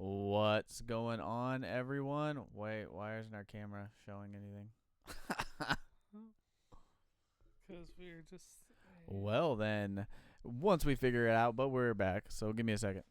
What's going on, everyone? Wait, why isn't our camera showing anything? Because we're just. Well, then, once we figure it out, but we're back, so give me a second.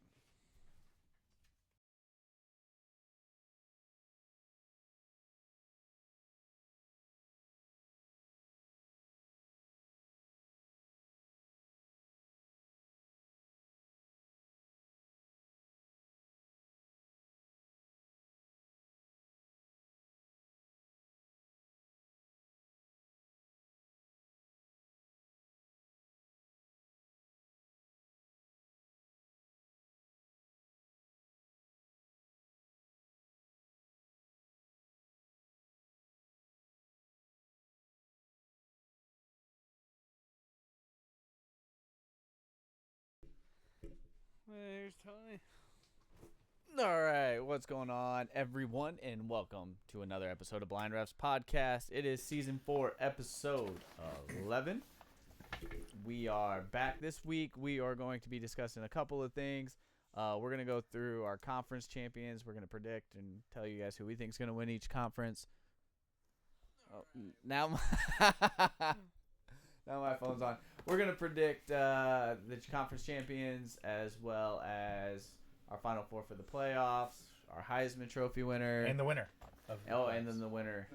There's Tony. All right, what's going on, everyone, and welcome to another episode of Blind Refs Podcast. It is season 4, episode 11. We are back this week. We are going to be discussing a couple of things. We're going to go through our conference champions. We're going to predict and tell you guys who we think is going to win each conference. Oh, now my phone's on. We're going to predict the conference champions as well as our Final Four for the playoffs, our Heisman Trophy winner. And the winner. And then the winner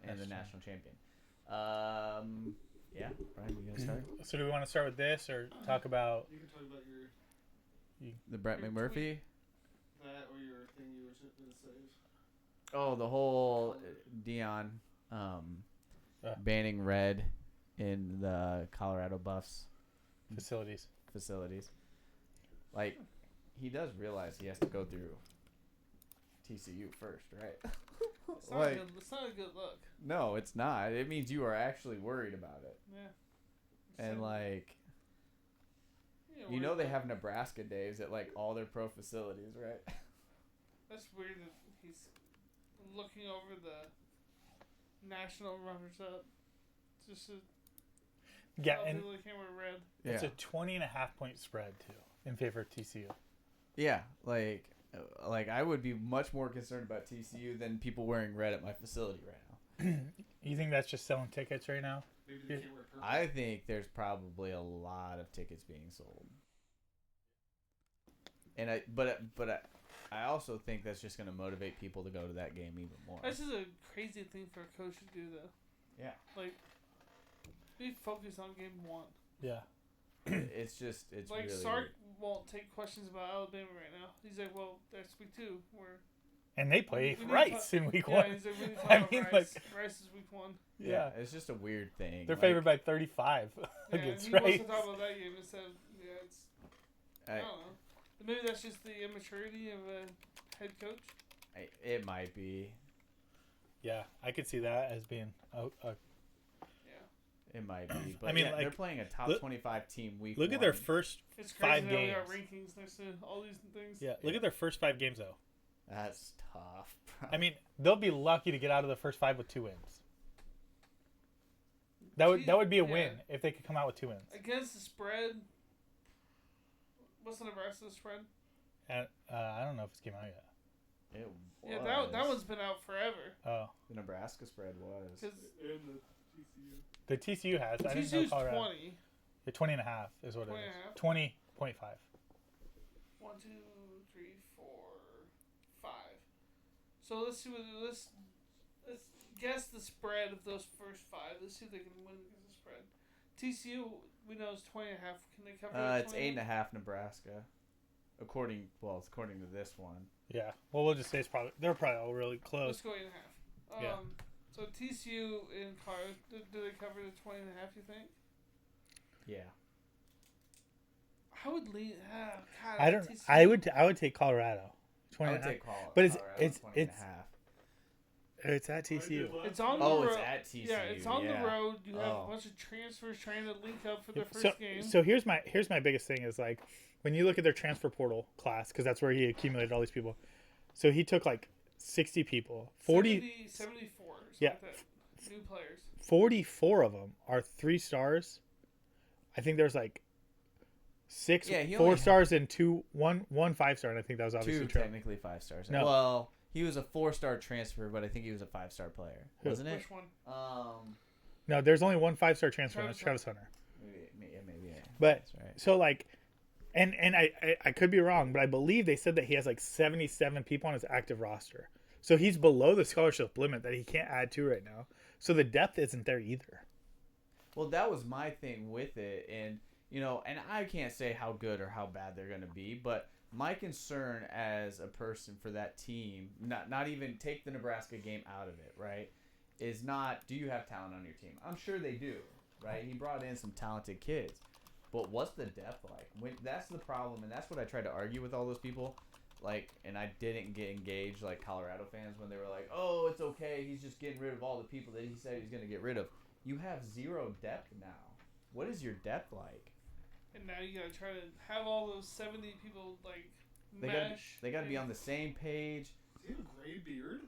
and the national champion. Yeah, Brian, you going to start? So do we want to start with this or talk about... You can talk about The Brett your McMurphy? tweet. That or your thing you were going to save. Oh, the whole Dion banning red in the Colorado Buffs facilities. Like, he does realize he has to go through TCU first, right? It's not a good look. No, it's not. It means you are actually worried about it. Yeah. And, like, you know they have Nebraska days at, like, all their pro facilities, right? That's weird that he's looking over the national runners-up. Just to Yeah, tell and people they can't wear red. it's a 20.5-point spread, too, in favor of TCU. Yeah, like I would be much more concerned about TCU than people wearing red at my facility right now. You think that's just selling tickets right now? Maybe they can't wear purple. I think there's probably a lot of tickets being sold, and I also think that's just going to motivate people to go to that game even more. That's just a crazy thing for a coach to do, though. Yeah, Like, be focused on game one. Yeah. it's Like, really Sark weird. won't take questions about Alabama right now. He's like, well, that's week 2. And they play We need Rice in week Yeah, one. he's like, we need to talk I about mean, Rice. Rice is week 1. Yeah. It's just a weird thing. They're like, favored by 35 Yeah, against he Rice. wants to talk about that game instead of, it's, I I, don't know. Maybe that's just the immaturity of a head coach. it might be. Yeah, I could see that as being a Yeah. It might be. But I mean, yeah, like, they're playing a top look- 25 team week Look one. at their first It's crazy 5 that we got games. rankings next to all these things. Yeah, look at their first 5 games, though. That's tough. Bro. I mean, they'll be lucky to get out of the first 5 with 2 wins. That would be a win if they could come out with 2 wins. Against the spread, what's the Nebraska spread? And, I don't know if it's came out yet. It Yeah, was. that one's been out forever. Oh, The Nebraska spread was. Because the TCU has. I didn't know TCU's Colorado. 20. The 20.5 is what it 20 is. 20.5. 1, 2, 3, 4, 5. So let's see let's guess the spread of those first 5. Let's see if they can win against the spread. TCU we know is 20.5. Can they cover? It's 8.5 Nebraska, according to this one. Yeah. Well, we'll just say they're probably all really close. Let's go 8.5. Yeah. So TCU in Colorado, do they cover the 20.5? You think? Yeah. I would lean. God, I don't. TCU. I would take Colorado. I 20.5. would take Colorado. But it's- Colorado, it's- 20.5. It's at TCU. It's on the Oh, road. it's at TCU. Yeah, it's on the road. You have Oh. a bunch of transfers trying to link up for their first So, game. so here's my biggest thing is like when you look at their transfer portal class because that's where he accumulated all these people. So he took like 60 people. 74. Yeah. Like that. New players. 44 of them are 3 stars. I think there's like 6 Yeah, he only 4 had- stars and one 5-star, and I think that was obviously Two true. technically 5 stars. No. Well, he was a 4-star transfer, but I think he was a 5-star player, Who? wasn't it? Which one? No, there's only one 5-star transfer, and that's Travis Travis Hunter. Maybe. Yeah. But That's right. so like, and I could be wrong, but I believe they said that he has like 77 people on his active roster. So he's below the scholarship limit that he can't add to right now. So the depth isn't there either. Well, that was my thing with it, and and I can't say how good or how bad they're going to be, but my concern as a person for that team, not even take the Nebraska game out of it, right, is not do you have talent on your team? I'm sure they do, right? He brought in some talented kids, but what's the depth like? That's the problem, and that's what I tried to argue with all those people. Like, and I didn't get engaged like Colorado fans when they were like, "Oh, it's okay. He's just getting rid of all the people that he said he's going to get rid of." You have zero depth now. What is your depth like? And now you gotta try to have all those 70 people like They mash. got to be on the same page. Does he have a gray beard?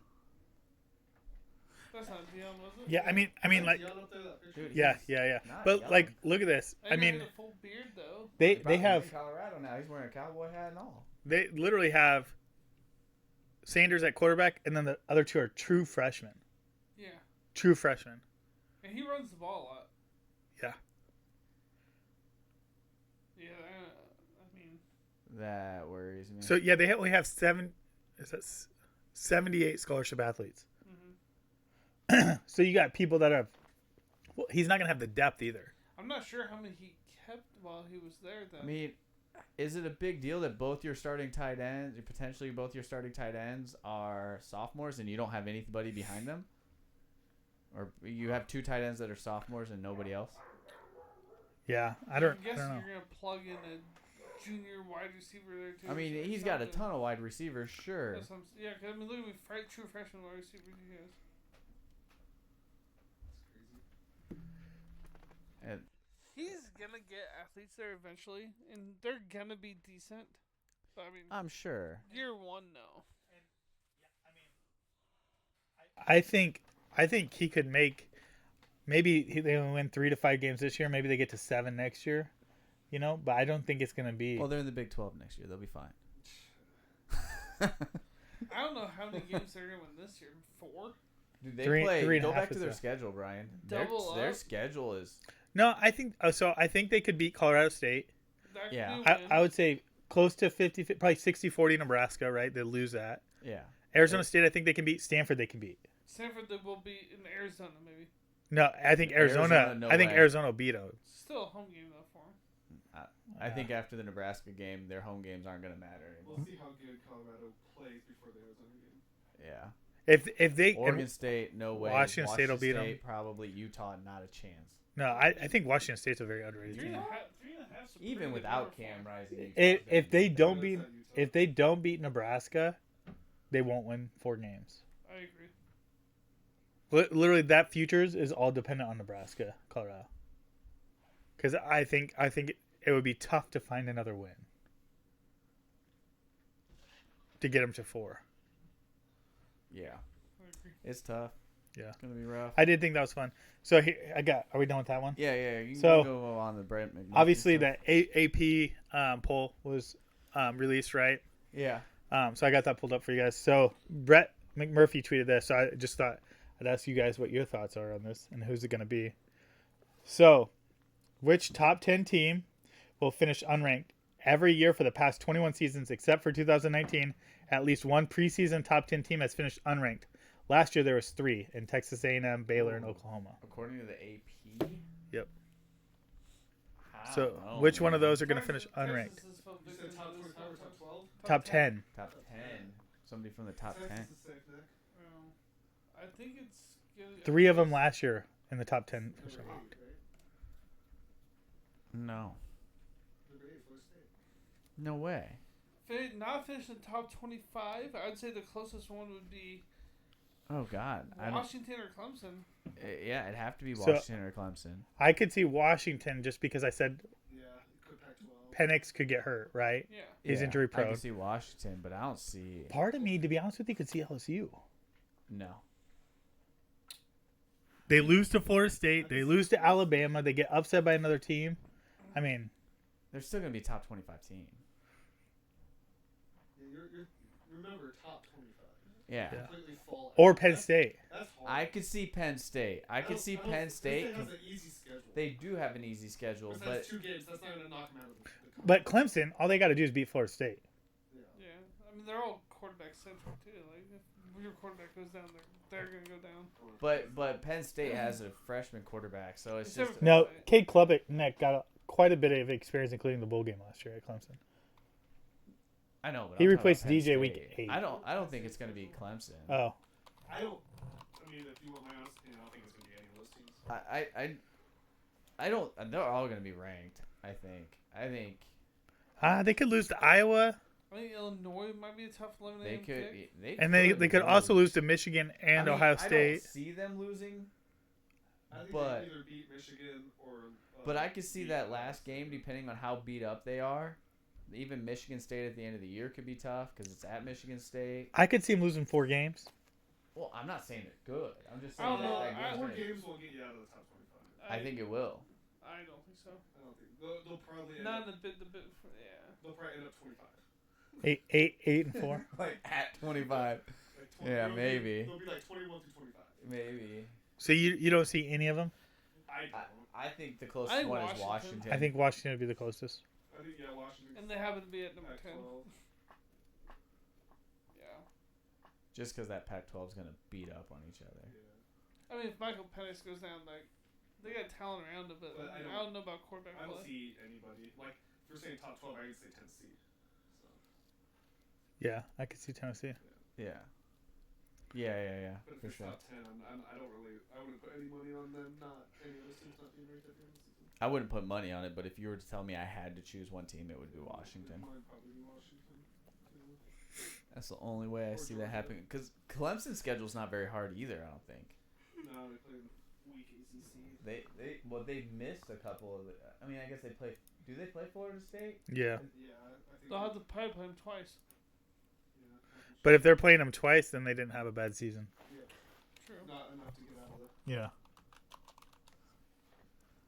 That's not Dion, was it? Yeah, I mean Is that like, Dion up there, that picture? Dude, yeah. not But young. like, look at this. I I mean, had a full beard though. they Probably have in Colorado now. He's wearing a cowboy hat and all. they literally have Sanders at quarterback, and then the other two are true freshmen. Yeah, True freshmen. and he runs the ball a lot. Yeah. Yeah, I mean, That worries me. So yeah, they only have 78 scholarship athletes. So you got people that are. Well, he's not gonna have the depth either. I'm not sure how many he kept while he was there. Then I mean, is it a big deal that both your starting tight ends, potentially both your starting tight ends, are sophomores and you don't have anybody behind them? Or you have two tight ends that are sophomores and nobody else? Yeah, I I'm don't guessing know. you're gonna plug in a junior wide receiver there too. I mean, or he's got a something. ton of wide receivers, sure. That's what I'm, yeah, 'cause I mean, look at me, true freshman wide receiver he has. And He's gonna get athletes there eventually, and they're gonna be decent. But I mean, I'm sure. year one, no. I think he could make. Maybe they only win 3 to 5 games this year. Maybe they get to 7 next year. But I don't think it's gonna be. Well, they're in the Big 12 next year. They'll be fine. I don't know how many games they're gonna win this year. 4? Dude, they Three play. and a Go half back to is their a- schedule, Brian. Double Their up. schedule is. No, I think so. I think they could beat Colorado State. That Yeah. could be a win. I would say close to 50, probably 60-40 Nebraska. Right? They lose that. Yeah. Arizona State, I think they can beat. Stanford, they can beat. Stanford they will be in Arizona maybe. No, I think Arizona. Arizona, no I think way. Arizona will beat them. Still a home game though for him. I think after the Nebraska game, their home games aren't going to matter anymore. We'll see how good Colorado plays before the Arizona game. Yeah. If they Oregon State, no way. Washington State will beat 'em. Probably. Utah, not a chance. no, I think Washington State's a very underrated Three and team. a half. 3.5's a Even pretty good without number for Cam him. Rising. Utah's If gonna they be don't better. beat That's at Utah. if they don't beat Nebraska, they won't win 4 games. I agree. Literally, that futures is all dependent on Nebraska, Colorado. Because I think it would be tough to find another win to get them to 4. Yeah. I agree. It's tough. Yeah. It's going to be rough. I did think that was fun. So here, Are we done with that one? Yeah. You So, can go on the Brent McNulty Obviously, stuff. the AP poll was released, right? Yeah. So I got that pulled up for you guys. So Brett McMurphy tweeted this. So I just thought I'd ask you guys what your thoughts are on this and who's it going to be. So, which top 10 team will finish unranked every year for the past 21 seasons except for 2019? At least one preseason top 10 team has finished unranked. Last year there was 3 in Texas A&M, Baylor, and Oklahoma. According to the AP? Yep. I So don't know, which one of man. those are going to finish unranked? Texas is You said top 25 or top 12? Top 10. Top 10. Somebody from the top 10. Texas is safe, Nick. I think it's gonna, 3 of them last year in the top 10. Number 8, right? No. Number 8, Florida State. No way. Not finished in the top 25. I would say the closest one would be Oh, God. I don't, Washington or Clemson. yeah, it'd have to be So- Washington or Clemson. I could see Washington just because I said Yeah, could Pac-12. Penix could get hurt, right? Yeah. He's Yeah, injury I prone. can see Washington, but I don't see. Part of me, to be honest with you, could see LSU. No. They lose to Florida State. They lose to Alabama. They get upset by another team. I mean, they're still gonna be top 25 team. Yeah, you're remember top 25. Yeah. Yeah. Completely fall. Or out. Penn That's- State. That's hard. I could see Penn State. I could see Penn State. Penn State has an easy schedule. They do have an easy schedule, Besides but 2 games, that's not gonna knock them out of the conference. But Clemson, all they got to do is beat Florida State. Yeah. Yeah, I mean they're all quarterback centric too. Like if your quarterback goes down, they're gonna go down. but Penn State has a freshman quarterback, so it's Except just for- No, Cade Klubnik got quite a bit of experience, including the bowl game last year at Clemson. I know. But He I'm talking replaced about Penn DJ week State. 8. I don't think it's gonna be Clemson. Oh, I don't. I mean, if you want my honest opinion, I don't think it's gonna be any of those teams. I don't. They're all gonna be ranked. I think. they could lose to Iowa, I think Illinois might be a tough eliminating They could. pick. and they could also lose to Michigan and I mean, Ohio I State. don't see them losing, I think But- they either beat Michigan or. but I could see beat that Ohio last State. game, depending on how beat up they are. Even Michigan State at the end of the year could be tough because it's at Michigan State. I could see him losing 4 games. Well, I'm not saying they're good. I'm just I saying don't know, that game's 4 gonna- games will get you out of the top 25. I think it will. I don't think so. I don't think they'll probably. End Not up, in the bit. Yeah. they'll probably end up 25. 8 and 4. Like at 25, Like Yeah, they'll maybe. They'll be like 21 through 25. maybe. So you don't see any of them? I don't. I think the I closest think one is Washington. Washington. I think Washington would be the closest. I think Washington. And they happen to be at number 10. Pac-12. Yeah. just because that Pac-12 is gonna beat up on each other. Yeah. I mean, if Michael Penix goes down, like they got talent around it, but, But I don't know about quarterback I don't play. see anybody. Like, if you're saying top 12, I would say Tennessee. So, Yeah, I could see Tennessee. Yeah. Yeah. but if For it's sure. top 10, I don't really. I wouldn't put any money on them. Not any of those teams not being ranked at the end of the season. I wouldn't put money on it, but if you were to tell me I had to choose one team, it would be Washington. Mine probably be Washington. Too. That's the only way I Or see that Georgia. happening. Because Clemson's schedule's not very hard either. I don't think. No, they play weak ACC. They missed a couple of. I mean, I guess they play. Do they play Florida State? Yeah. Yeah, I think. They'll have to probably play him twice. Yeah, I think But if they're playing them twice, then they didn't have a bad season. True. not enough to get out of the. Yeah.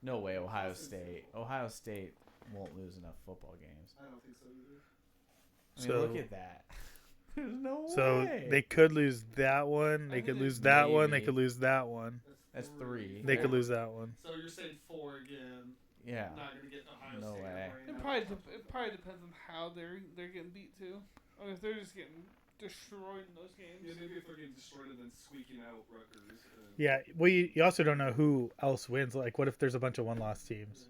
No way, Ohio State. Ohio State won't lose enough football games. I don't think so either. I mean, So- look at that. There's no So way. they could lose that one. They think could it's lose that one. They maybe. could lose that one. That's 3. They Yeah. could lose that one. So you're saying 4 again. Yeah. Not gonna get Ohio No State. way. right It now. probably depends on how they're getting beat too. I mean, if they're just getting destroyed in those games. Yeah, maybe if they're getting destroyed and then squeaking out Rutgers. And, Yeah. Well, you also don't know who else wins. Like, what if there's a bunch of 1-loss teams,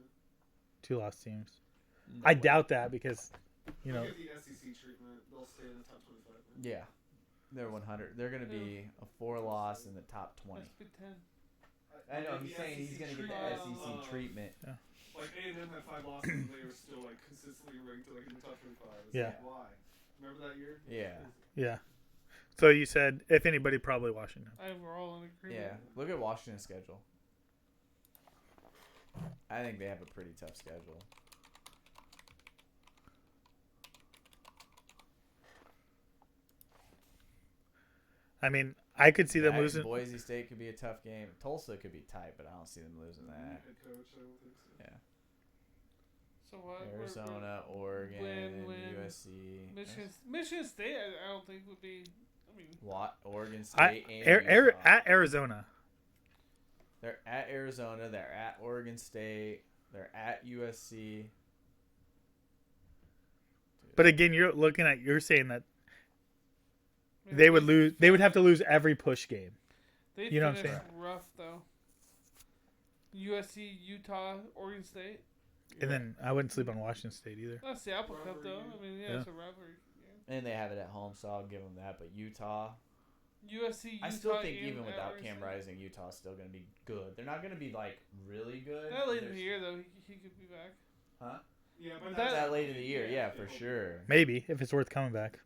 2-loss teams? No I way. doubt that because, you know, They'll get the SEC treatment. They'll stay in the top 25. right? Yeah. They're 100. They're going to be a 4-loss in the top 20. That's Big Ten. I know. Get He's the saying he's SEC going to get the treatment. SEC treatment. Like A&M had 5 losses, and they were still like consistently ranked like in the top 25. It's Yeah. like, why? Remember that year? Yeah. yeah. So you said if anybody, probably Washington. I think we're all in agreement. Yeah. Look at Washington's schedule. I think they have a pretty tough schedule. I mean, I could see them That and losing. Boise State could be a tough game. Tulsa could be tight, but I don't see them losing that. Head coach, I don't think so. Yeah. So what? Arizona, Oregon, win. USC. Michigan State, I don't think would be. I mean, Oregon I, State and Utah. at Arizona. They're at Arizona. They're at Oregon State. They're at USC. But again, you're saying that maybe they would lose. They would have to lose every push game. They you know what I'm finished saying? rough though. USC, Utah, Oregon State. And then I wouldn't sleep on Washington State either. That's the Apple Cup though. Rivalry I mean, Yeah. it's a rivalry game. And they have it at home, so I'll give them that. But Utah, USC, Utah. I still think and even without Oregon Cam State. Rising, Utah's still going to be good. They're not going to be like really good. That late in They're- the year though, he could be back. Huh? Yeah, But but That late in the year, yeah, for sure. Maybe if it's worth coming back.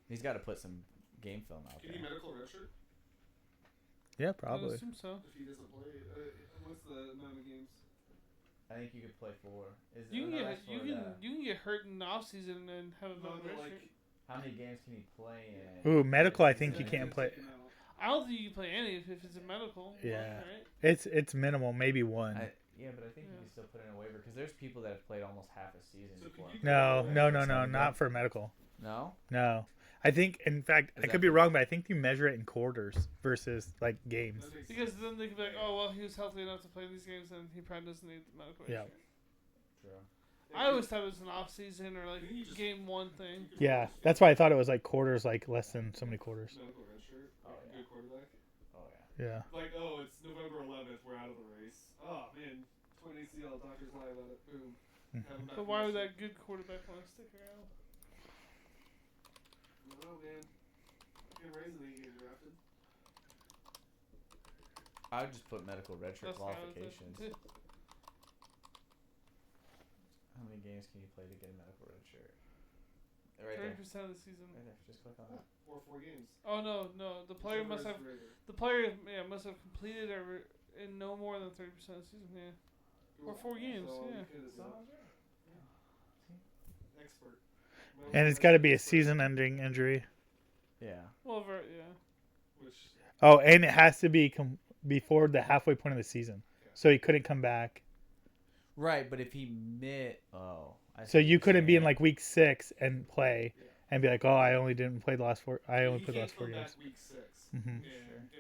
He's got to put some game film out Can he there. medical redshirt Yeah, I probably. assume so. if he doesn't play? What's the amount of games? I think you could play 4. Is You it, can no, get that's you for can the- you can get hurt in the off season and have a No, no, but like, How many games can he play in? Ooh, medical. I think Yeah, you can't play. take him out. I don't think you can play any if it's a medical. one, Yeah. Right? It's minimal, maybe one. Yeah, but I think you Yeah. can still put in a waiver because there's people that have played almost half a season So before. could you- No, not for medical. No? No. I think, in fact, Is I that could be for- wrong, but I think you measure it in quarters versus like games. That makes Because sense. then they could be like, oh well, he was healthy enough to play these games, and he probably doesn't need the medical. Yeah. issue. True. I always thought it was an off season or like Can you just- game one thing. Yeah, that's why I thought it was like quarters, like less than so many quarters. Medical red shirt. Oh, Like yeah. Good quarterback. Oh, yeah. Yeah. Like, oh, it's November 11th. We're out of the race. Oh man, torn ACL. Doctors lie about it. Boom. Have him back But for why next would year. that good quarterback want to stick around? I don't know, man. Fucking Raisin ain't getting drafted. I would just put medical redshirt That's what I was qualifications. thinking, too. How many games can you play to get a medical redshirt? Right there. 30% of the season. Right there. Just click on that. Or 4 games. Oh no. The player Whichever must is have greater. must have completed in no more than 30% of the season. Yeah. Or 4 games, So yeah. you could as well. Expert. And it's got to be a season-ending injury. Yeah. Well, yeah. Which Oh, and it has to be before the halfway point of the season, so he couldn't come back. Right, but if he I see So what you you're couldn't be in saying. like week 6 and play, Yeah. and be like, oh, I only didn't play the last 4. I only he played the can't last 4 come games. back week 6. Mhm.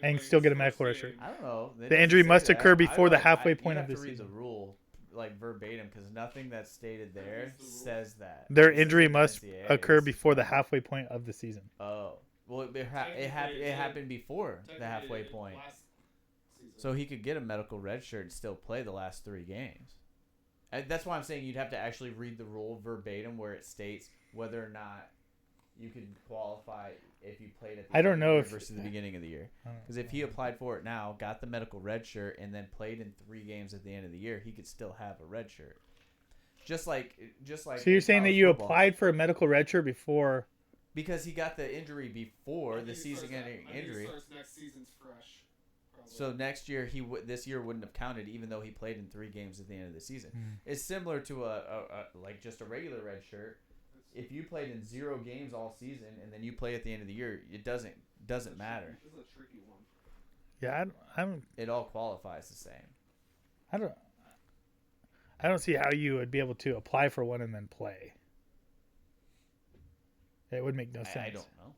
And still get a his medical first red shirt. game. I don't know. It The doesn't injury say must that. occur I before the don't know. halfway you'd point have of to the read season. the rule like verbatim because nothing that's stated there That is the rule. says that. Their This injury isn't must NCAA, occur this is before the not- halfway point of the season. Oh, well, it Technically, it happened before the Technically, halfway it- point, last season. so he could get a medical red shirt and still play the last 3 games. And that's why I'm saying you'd have to actually read the rule verbatim where it states whether or not you could qualify if you played at the I don't end of know the year if- versus the beginning of the year. I don't know. Because if he applied for it now, got the medical red shirt, and then played in 3 games at the end of the year, he could still have a red shirt. Just like. So you're in saying that college you football. applied for a medical red shirt before? Because he got the injury before I the think he starts season-ending I think he injury. starts next season's fresh. Probably. So next year this year wouldn't have counted, even though he played in 3 games at the end of the season. Hmm. It's similar to a like just a regular red shirt. If you played in 0 games all season and then you play at the end of the year, it doesn't matter. This is a tricky one. Yeah, It all qualifies the same. I don't see how you would be able to apply for one and then play. It would make no sense. I don't know.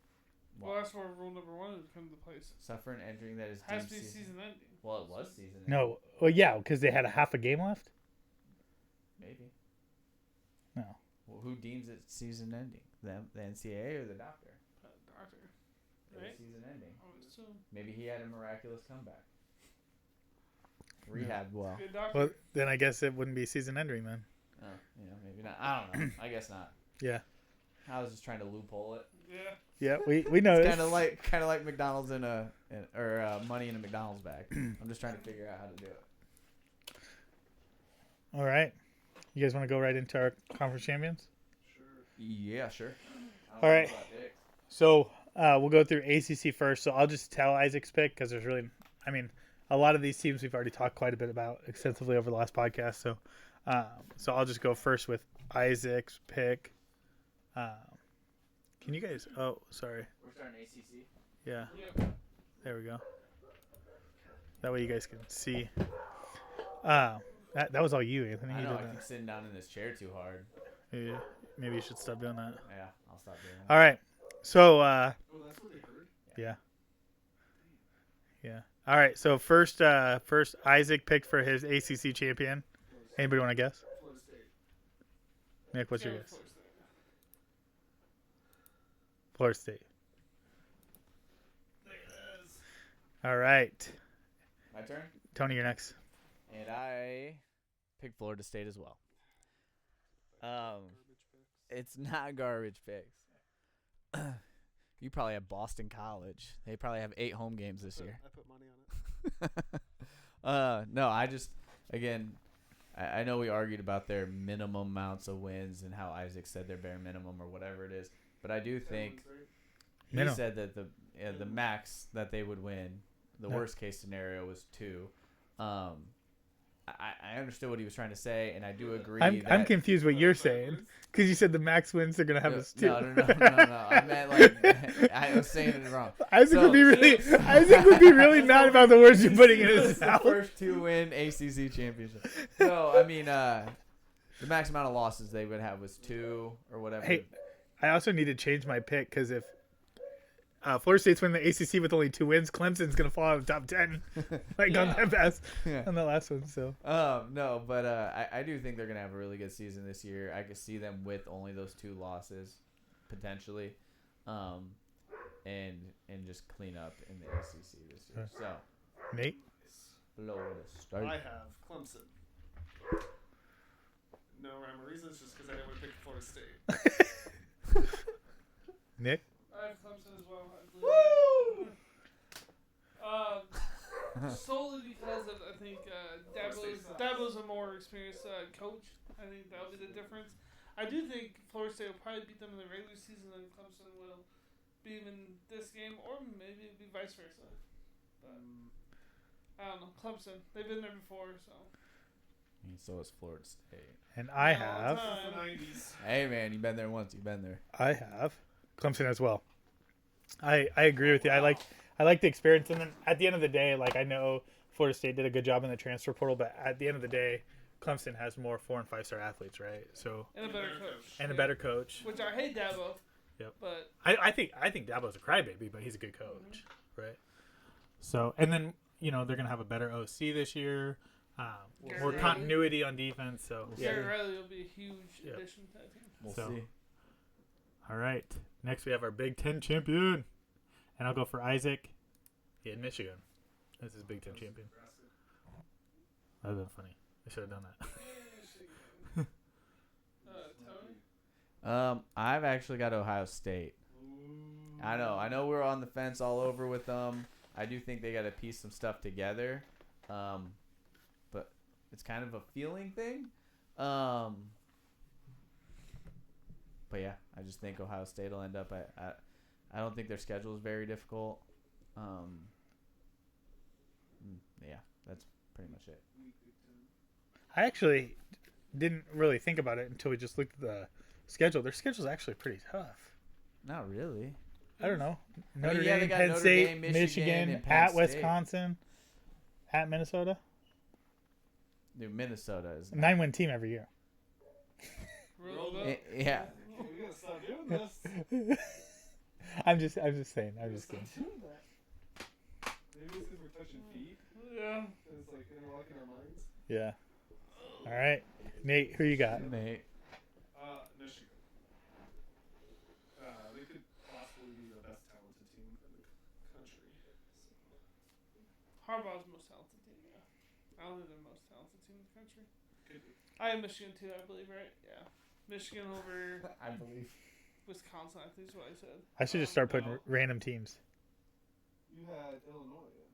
Well, that's where rule number 1 would come into place. Suffer an injury that is Has deemed to be season ending. Well, it was season. No, well, yeah, because they had a half a game left. Maybe. No. Well, who deems it season ending? Them, the NCAA, or the doctor? Doctor. It was Right? season ending. I would assume. Maybe he had a miraculous comeback. Rehab well. Good doctor. Well, then I guess it wouldn't be season ending then. Oh, yeah, maybe not. I don't know. I guess not. Yeah. I was just trying to loophole it. Yeah. Yeah, we know It's this. kind of like McDonald's or money in a McDonald's bag. I'm just trying to figure out how to do it. All right. You guys want to go right into our conference champions? Sure. Yeah, sure. All right. So we'll go through ACC first. So I'll just tell Isaac's pick because there's really, a lot of these teams we've already talked quite a bit about extensively over the last podcast. So I'll just go first with Isaac's pick. Can you guys? Oh, sorry. We're starting ACC. Yeah. Yep. There we go. That way you guys can see. That was all you, Anthony. I You know. did I keep sitting down in this chair too hard. that. Yeah, maybe you should stop doing that. Yeah, I'll stop doing that. All right. So Oh, that's what they heard. yeah. All right. So first Isaac picked for his ACC champion. Anybody want to guess? Florida State. Nick, what's your Yeah, guess? Florida State. Florida State. There it is. All right. My turn. Tony, you're next. And I picked Florida State as well. Garbage picks. It's not garbage picks. You probably have Boston College. They probably have 8 home games this year. I put money on it. No, I just again, I know we argued about their minimum amounts of wins and how Isaac said their bare minimum or whatever it is, but I do 10 think wins, right? he Minimum. said that the max that they would win, the No. worst case scenario was 2. I understood what he was trying to say, and I do agree. I'm confused what you're saying because you said the max wins they're gonna have us two. No. I meant like I was saying it wrong. Isaac would be really mad about the words you're putting in his the mouth. first 2-win ACC championship. No, I mean the max amount of losses they would have was 2 or whatever. Hey, I also need to change my pick because if Florida State's win the ACC with only 2 wins, Clemson's gonna fall out of the top 10, on that pass on the last one. So no, but I do think they're gonna have a really good season this year. I could see them with only those 2 losses, potentially, and just clean up in the ACC this year. So, Nate, Florida State. I have Clemson. No rhyme or reason. It's just because I didn't want to pick Florida State. Nick, I have Clemson as well. I believe. Solely because of, I think Dabo's a more experienced coach. I think that'll be the difference. I do think Florida State will probably beat them in the regular season, and Clemson will beat them in this game, or maybe it'll be vice versa. But I don't know. Clemson, they've been there before, so. So is Florida State. and I have The 90s. Hey man, you've been there once. You've been there. Clemson as well. I agree with you. I like the experience, and then at the end of the day, like I know Florida State did a good job in the transfer portal, but at the end of the day, Clemson has more 4- and 5-star athletes, right? So And a better coach. and a better coach. Which I hate Dabo. Yep. But I think Dabo's a crybaby, but he's a good coach, right? So and then they're gonna have a better OC this year, more Gary continuity on defense. So Gary Riley will be a huge addition to that team. We'll So- see. All right. Next we have our Big Ten champion, and I'll go for Isaac in Michigan. This is Big Ten champion. That would have been funny. I should have done that. Tony? I've actually got Ohio State. I know we're on the fence all over with them. I do think they got to piece some stuff together, but it's kind of a feeling thing. But yeah, I just think Ohio State will end up. I don't think their schedule is very difficult. Yeah, that's pretty much it. I actually didn't really think about it until we just looked at the schedule. Their schedule's actually pretty tough. Not really. I don't know. mean, Notre yeah, they Dame, got Penn Notre State, Dame, Michigan, Michigan, and Penn at State. Wisconsin, at Minnesota. Dude, Minnesota is. 9-win team every year. Yeah. We gotta stop doing this. I'm just saying. I'm just kidding. Stop doing that. Maybe it's because we're touching feet. Yeah. It's like interlocking our minds. Yeah. All right, Nate, who you got? Nate. Michigan. They could possibly be the best talented team in the country. Harbaugh's the most talented team, yeah. I don't think they're the most talented team in the country. Could be. I have Michigan too, I believe, right? Yeah. Michigan over I believe. Wisconsin, I think is what I said. I should just start putting random teams. You had Illinois in.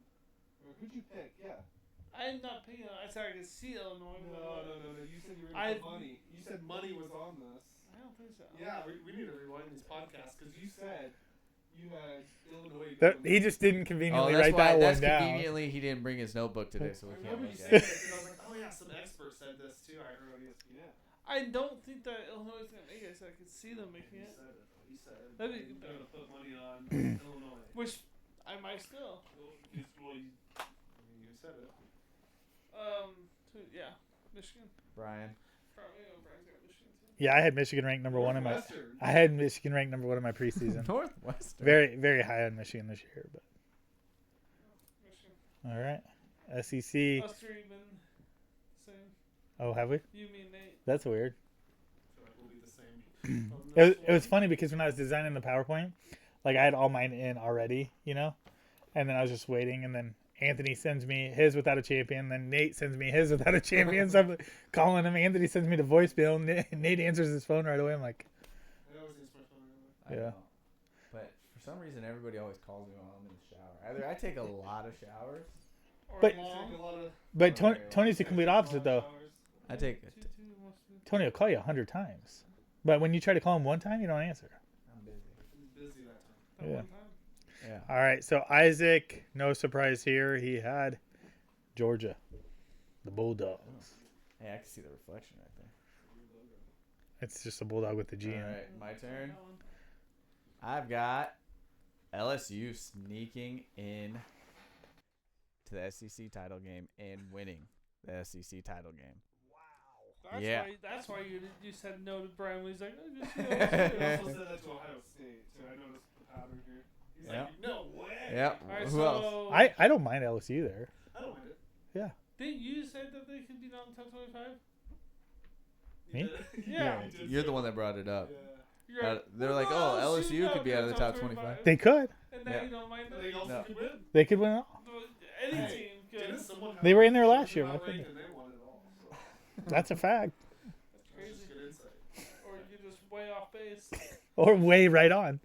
Or who'd you pick? Yeah. I'm not picking. I said I could see Illinois. No. You said you were I- going to put money. You said money was on this. I don't think so. Yeah, we need to rewind these podcasts because you said you had Illinois. He just didn't Oh, conveniently that's write why. that That's one down. conveniently he didn't bring his notebook today, so we I can't remember you look saying at that it. because I was like, oh yeah, some expert said this too. I heard on ESPN. I don't think that Illinois is going to make it. I said I could see them making You it. said it. You said it. That'd be I'm good. going to put money on Illinois. Which I might still. Well, you said it. Yeah, Michigan. Brian. Probably Brian's got Michigan too. Yeah, I had Michigan ranked number one in my. Northwestern. I had Michigan ranked number one in my preseason. Northwestern. Very, very high on Michigan this year. But Michigan. all right, SEC. Us three been same. Oh, have we? You, me, and Nate. That's weird. So it will be the same. It was funny because when I was designing the PowerPoint, like I had all mine in already, and then I was just waiting, and then Anthony sends me his without a champion, then Nate sends me his without a champion. So I'm calling him. Anthony sends me the voicemail, and Nate answers his phone right away. I'm like, I always use my phone anyway. I Yeah. know. But for some reason, everybody always calls me while I'm in the shower. Either I take a lot of showers. Or But- long. Take a lot of but Tony's the complete opposite though. showers. I take. Two, wants to- Tony will call you 100 times, but when you try to call him one time, you don't answer. I'm busy. He's busy that time. that Yeah. one time. Yeah. All right, so Isaac, no surprise here. He had Georgia. The Bulldogs. Hey, I can see the reflection right there. It's just a bulldog with the G in All it. right, my turn. I've got LSU sneaking in to the SEC title game and winning the SEC title game. Yeah. That's why you said no to Brian. He's like, no, just I also said that to Ohio State, so I noticed the pattern here. He's Yeah. like, no way. Yep. Alright, Who so else? I don't mind LSU there. I don't mind it. didn't you say that they could be on the top 25? Me? You did. Yeah. You did You're say the one that. that brought it up. Yeah. You're like, They're well, like, no, oh, LSU could be out of the top 25. 25. They could. And now Yeah. you don't mind But they that. also No. could win. They could win it all. Any Hey, team could. Didn't someone have They were in there a last year. not Why couldn't ranked and they won it all? So. That's a fact. That's That's crazy. just good insight. Or you're just way off base. Or way right on.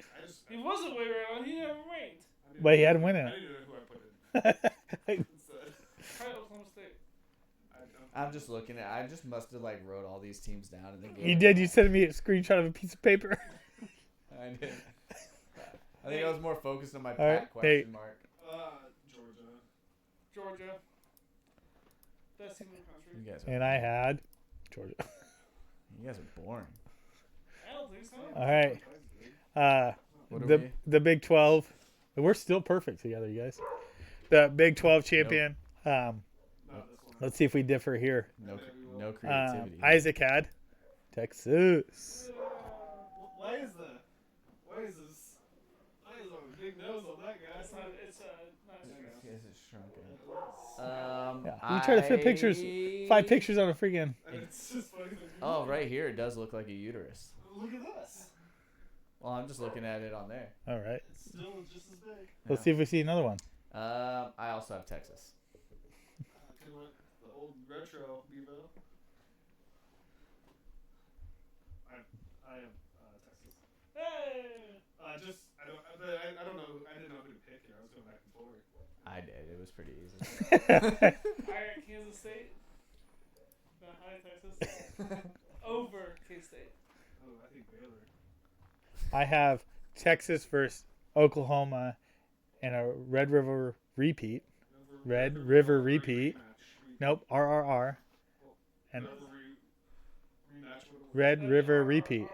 He wasn't way right on. He never ranked. But he had to win I it. didn't know who I put in instead. Probably Oklahoma State. I'm just looking at. I just must have like wrote all these teams down and then. You did. You sent me a screenshot of a piece of paper. I did. I think I was more focused on my All right, Pat question hey. mark. Georgia. Georgia. Best team in the You country. guys, are, And I had Georgia. you guys are boring. I don't think so. All right. What are The we? the Big 12. We're still perfect together, you guys. The Big 12 champion. Not this one. Let's see if we differ here. No creativity. Isaac had Texas. Why is this? Why is a big nose on that guy? It's not Yes, it's shrunken. Yeah. You try to fit pictures, 5 pictures on a freaking. And it's just funny. that- Oh, right here it does look like a uterus. Look at this. Well, I'm just looking at it on there. All right. It's still just as big. Let's see if we see another one. I also have Texas. Kind of like the old retro Bevo. I am Texas. Hey! I don't know. I didn't know who to pick here. I was going back and forth. I did. It was pretty easy. Iron Kansas State. No, High Texas. Over K-State. Oh, I think Baylor. I have Texas versus Oklahoma and a Red River repeat. Red River repeat. Nope, RRR. And Red River repeat.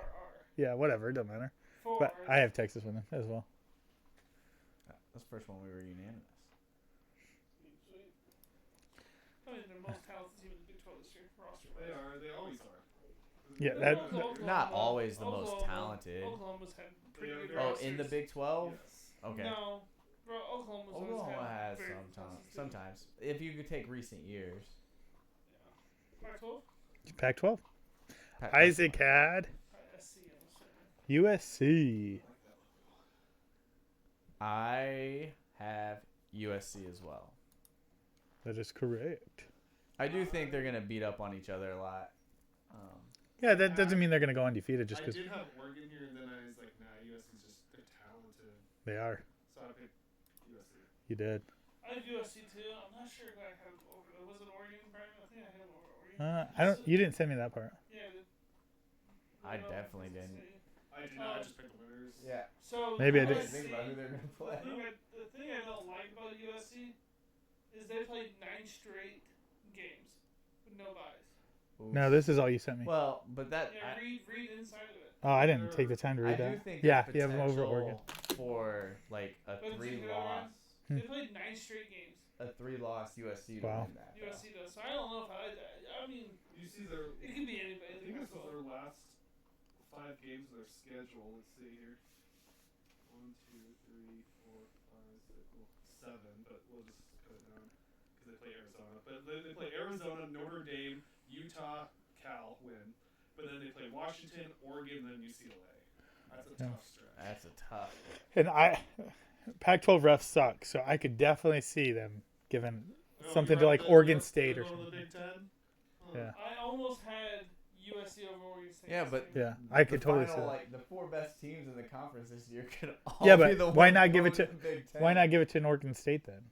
Yeah, whatever, it doesn't matter. But I have Texas winning as well. That's the first one we were unanimous. I mean, they're most talented team in the Big 12 this year. Roster. They are. They always are. Yeah, Not always the most talented. Oklahoma's had pretty good Oh, rosters. in the Big 12? Yes. Okay. No, bro, Oklahoma's always Oklahoma had has very sometimes. talented teams. Sometimes. If you could take recent years. Pac-12? Pac-12. Pat- Isaac had SC, I'm assuming. USC. I have USC as well. That is correct. I do think they're going to beat up on each other a lot. Yeah, that doesn't mean they're going to go undefeated just I because did have Oregon here, and then I was like, nah, USC's just they're talented. they are. So I picked USC. You did. I have USC too. I'm not sure if I have over. Was it Oregon, Brian? I think I had over Oregon. I don't. You didn't send me that part. Yeah, I did. I No, definitely it's didn't. the same. I did not. I just picked the winners. Yeah. So Maybe I I did. didn't think about who they're going to play. The thing I don't like about USC is they played 9 straight games with no buys. No, this is all you sent me. Well, but that. Yeah, read inside of it. Oh, I didn't take the time to I read do that. think Yeah, there's you have them over Oregon. potential for like a But it's 3 either loss, They played 9 straight games. a 3-loss USC to Wow. win that. though. USC does. So I don't know if I like that. I mean, You see their. it could be anybody. I think this is their last 5 games of their schedule. Let's see here. 1, 2, 3, 4, 5, 6, well, 7, but we'll just cut it down because they play Arizona. But they play Arizona, Notre Dame, Utah, Cal win, but then they play Washington, Oregon, then UCLA. That's a Yeah. tough stretch. That's a tough. And Pac-12 refs suck, so I could definitely see them giving something to like Oregon State or something. something. The Big Ten. Yeah. I almost had USC over Oregon State. Yeah, but Yeah, I could the totally final, see that. like the 4 best teams in the conference this year could all Yeah, be but the why ones not give it going to- the Big Ten. Why not give it to an Oregon State then?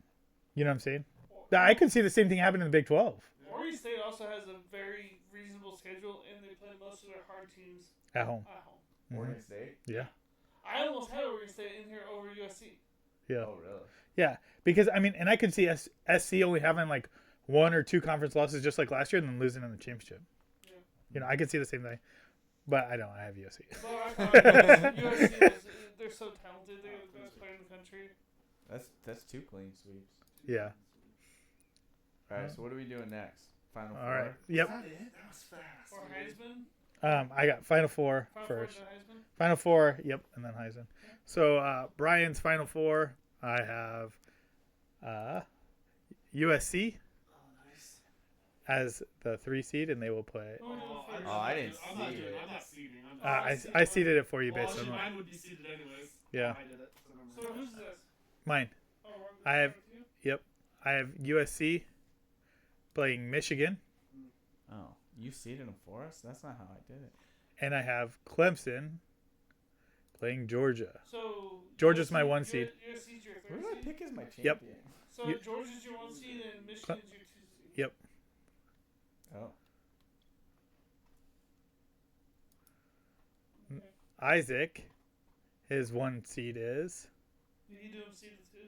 You know what I'm saying? I could see the same thing happen in the Big 12 Oregon State also has a very reasonable schedule, and they play most of their hard teams at home. at home. Oregon State? Yeah. I almost had Oregon State in here over USC. Yeah. Oh, really? Yeah, because I mean, and I could see SC only having like 1 or 2 conference losses just like last year and then losing in the championship. Yeah. You know, I could see the same thing, but I don't. I have USC. Well, I thought USC is, they're so talented. They're the best player in the country. That's 2 clean sweeps. Yeah. All right, so what are we doing next? Final All four. right. Yep. Is that it? That was fast. Or Heisman. I got Final Four Final first. Four to Heisman. Final Four. Yep, and then Heisman. So Brian's Final Four. I have USC Oh, nice. as the 3 seed, and they will play. Who are we doing first? Oh, I didn't I'm not see doing- it. I'm not seeding. I seeded it for you Well, based on mine would be seeded anyways. Yeah. I did it. So never So mind. who's this? mine. Oh, we're I have- starting with you? I have USC playing Michigan, Oh, you seeded them for us? That's not how I did it. and I have Clemson playing Georgia. So Georgia's my USC 1 seed. USC's your Who 3rd did I seed. pick as my champion? Yep. So Yep. Georgia's your 1 seed and Michigan's your 2 seed. Yep. Oh. Isaac, his 1 seed is. Did he do him seeded too?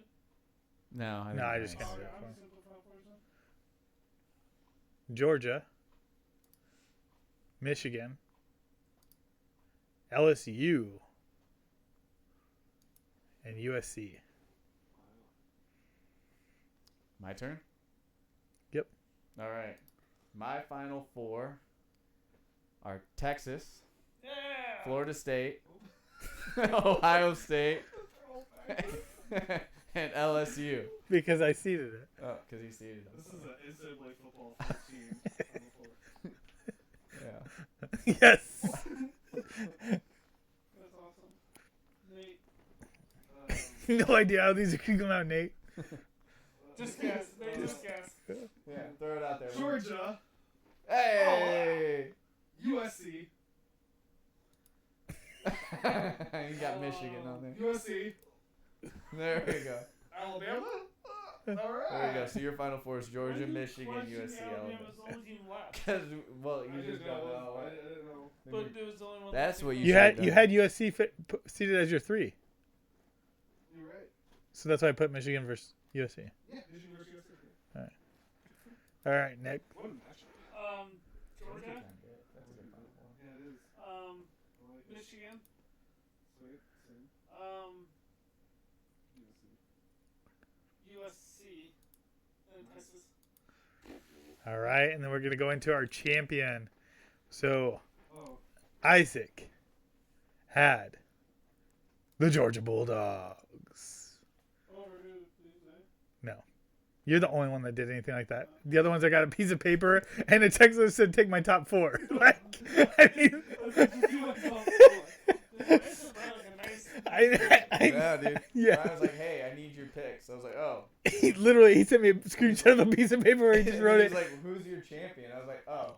No, No, I didn't just know. kinda- Okay, do it I'm for just gonna put Final Fours in. Georgia, Michigan, LSU, and USC. My turn? Yep. All right. My Final Four are Texas, Yeah. Florida State, Ohio State, and LSU. Because I seeded it. Oh, because he seeded This them. is an NCAA football 14. Final Four. Yeah. Yes. That's awesome. Nate. No idea how these are going to come out, Nate. Just guess. Nate, just guess. Yeah, throw it out there. Georgia, Hey! USC, you got Michigan on there. USC, There we go. Alabama. All There right. we go. So your Final Four is Georgia, Why Michigan, did you USC, Alabama Alabama. was the only team left. Because, well, I you just didn't don't know. know. I didn't know. But it was the only one. That's that what came You left. should've had done. USC seeded as your 3. You're right. So that's why I put Michigan versus USC. Yeah. Michigan versus USC. All right, Nick. What a matchup. Georgia. That's a good Final Four. Yeah, it is. I like it. Michigan. Sweet. Same. USC. USC. And Texas. All right, and then we're going to go into our champion. So Oh. Isaac had the Georgia Bulldogs. Over who? Did you say? You're the only one that did anything like that. The other ones, I got a piece of paper and a text that said, "Take my top 4." Like, I mean, Yeah, dude. Yeah. I was like, hey, I need your picks. I was like, oh. he sent me a screenshot of a piece of paper where he just wrote He's it. like, who's your champion? I was like, oh.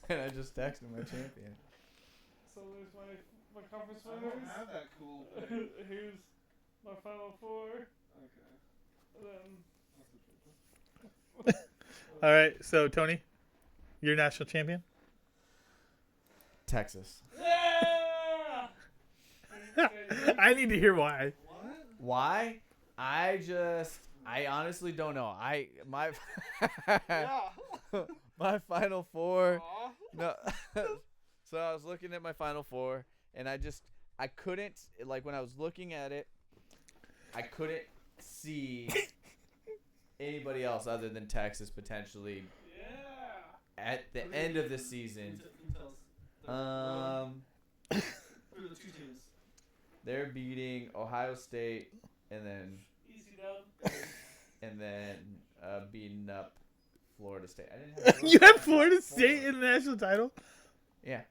And I just texted my champion. So there's my conference I don't winners. have that cool. Here's my Final Four. Okay. And then All right, so Tony, you're national champion. Texas. yeah. I need to hear why. What? Why? I honestly don't know. My my Final Four. No. So I was looking at my Final Four, and I couldn't, like, when I was looking at it, I couldn't see anybody else other than Texas potentially Yeah. at the end of the season. Who are the 2 teams? They're beating Ohio State and Easy dub. then beating up Florida State. I didn't have You have Florida State in the national title. Yeah,